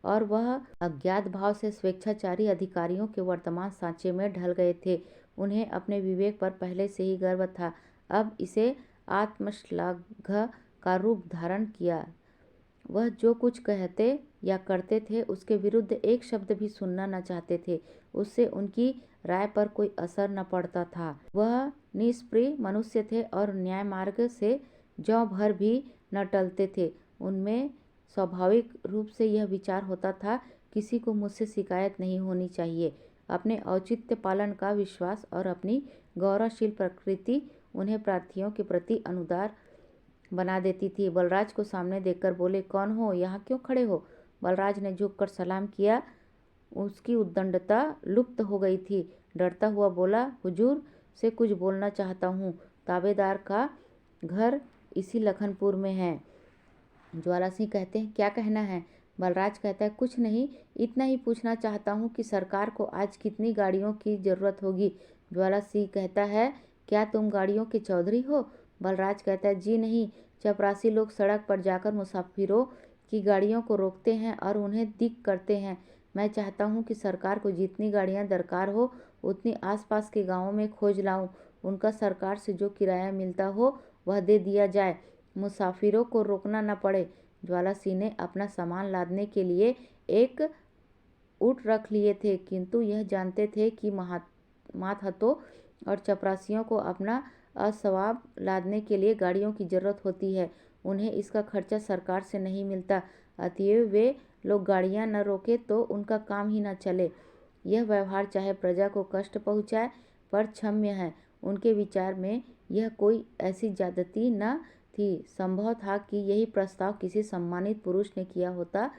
और वह अज्ञात भाव से स्वेच्छाचारी अधिकारियों के वर्तमान सांचे में ढल गए थे। उन्हें अपने विवेक पर पहले से ही गर्व था, अब इसे आत्मश्लाघ का रूप धारण किया। वह जो कुछ कहते या करते थे उसके विरुद्ध एक शब्द भी सुनना न चाहते थे। उससे उनकी राय पर कोई असर न पड़ता था। वह निष्प्रिय मनुष्य थे और न्याय मार्ग से ज्यों भर भी न टलते थे। उनमें स्वाभाविक रूप से यह विचार होता था, किसी को मुझसे शिकायत नहीं होनी चाहिए। अपने औचित्य पालन का विश्वास और अपनी गौरवशील प्रकृति उन्हें प्रार्थियों के प्रति अनुदार बना देती थी। बलराज को सामने देखकर बोले, कौन हो, यहाँ क्यों खड़े हो? बलराज ने झुककर सलाम किया। उसकी उद्दंडता लुप्त हो गई थी। डरता हुआ बोला, हुजूर से कुछ बोलना चाहता हूँ। ताबेदार का घर इसी लखनपुर में है। ज्वाला सिंह कहते हैं, क्या कहना है? बलराज कहता है, कुछ नहीं, इतना ही पूछना चाहता हूँ कि सरकार को आज कितनी गाड़ियों की जरूरत होगी। ज्वाला सिंह कहता है, क्या तुम गाड़ियों के चौधरी हो? बलराज कहता है, जी नहीं, चपरासी लोग सड़क पर जाकर मुसाफिरों की गाड़ियों को रोकते हैं और उन्हें दिक करते हैं। मैं चाहता हूँ कि सरकार को जितनी गाड़ियाँ दरकार हो उतनी आसपास के गाँवों में खोज लाऊं। उनका सरकार से जो किराया मिलता हो वह दे दिया जाए, मुसाफिरों को रोकना न पड़े। ज्वाला सिंह ने अपना सामान लादने के लिए एक ऊँट रख लिए थे, किंतु यह जानते थे कि मातहतों और चपरासियों को अपना असवाब लादने के लिए गाड़ियों की जरूरत होती है। उन्हें इसका खर्चा सरकार से नहीं मिलता, अतएव वे लोग गाड़ियां न रोके तो उनका काम ही न चले। यह व्यवहार चाहे प्रजा को कष्ट पहुंचाए पर क्षम्य है। उनके विचार में यह कोई ऐसी ज्यादती न थी। संभव था कि यही प्रस्ताव किसी सम्मानित पुरुष ने किया होता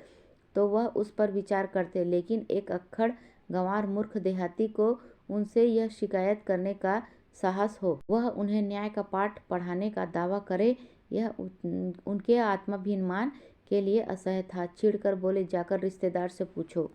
तो वह उस पर विचार करते, लेकिन एक अक्खड़ गंवार मूर्ख देहाती को उनसे यह शिकायत करने का साहस हो, वह उन्हें न्याय का पाठ पढ़ाने का दावा करे, यह उनके आत्माभिमान के लिए असह्य था। चिढ़कर बोले, जाकर रिश्तेदार से पूछो।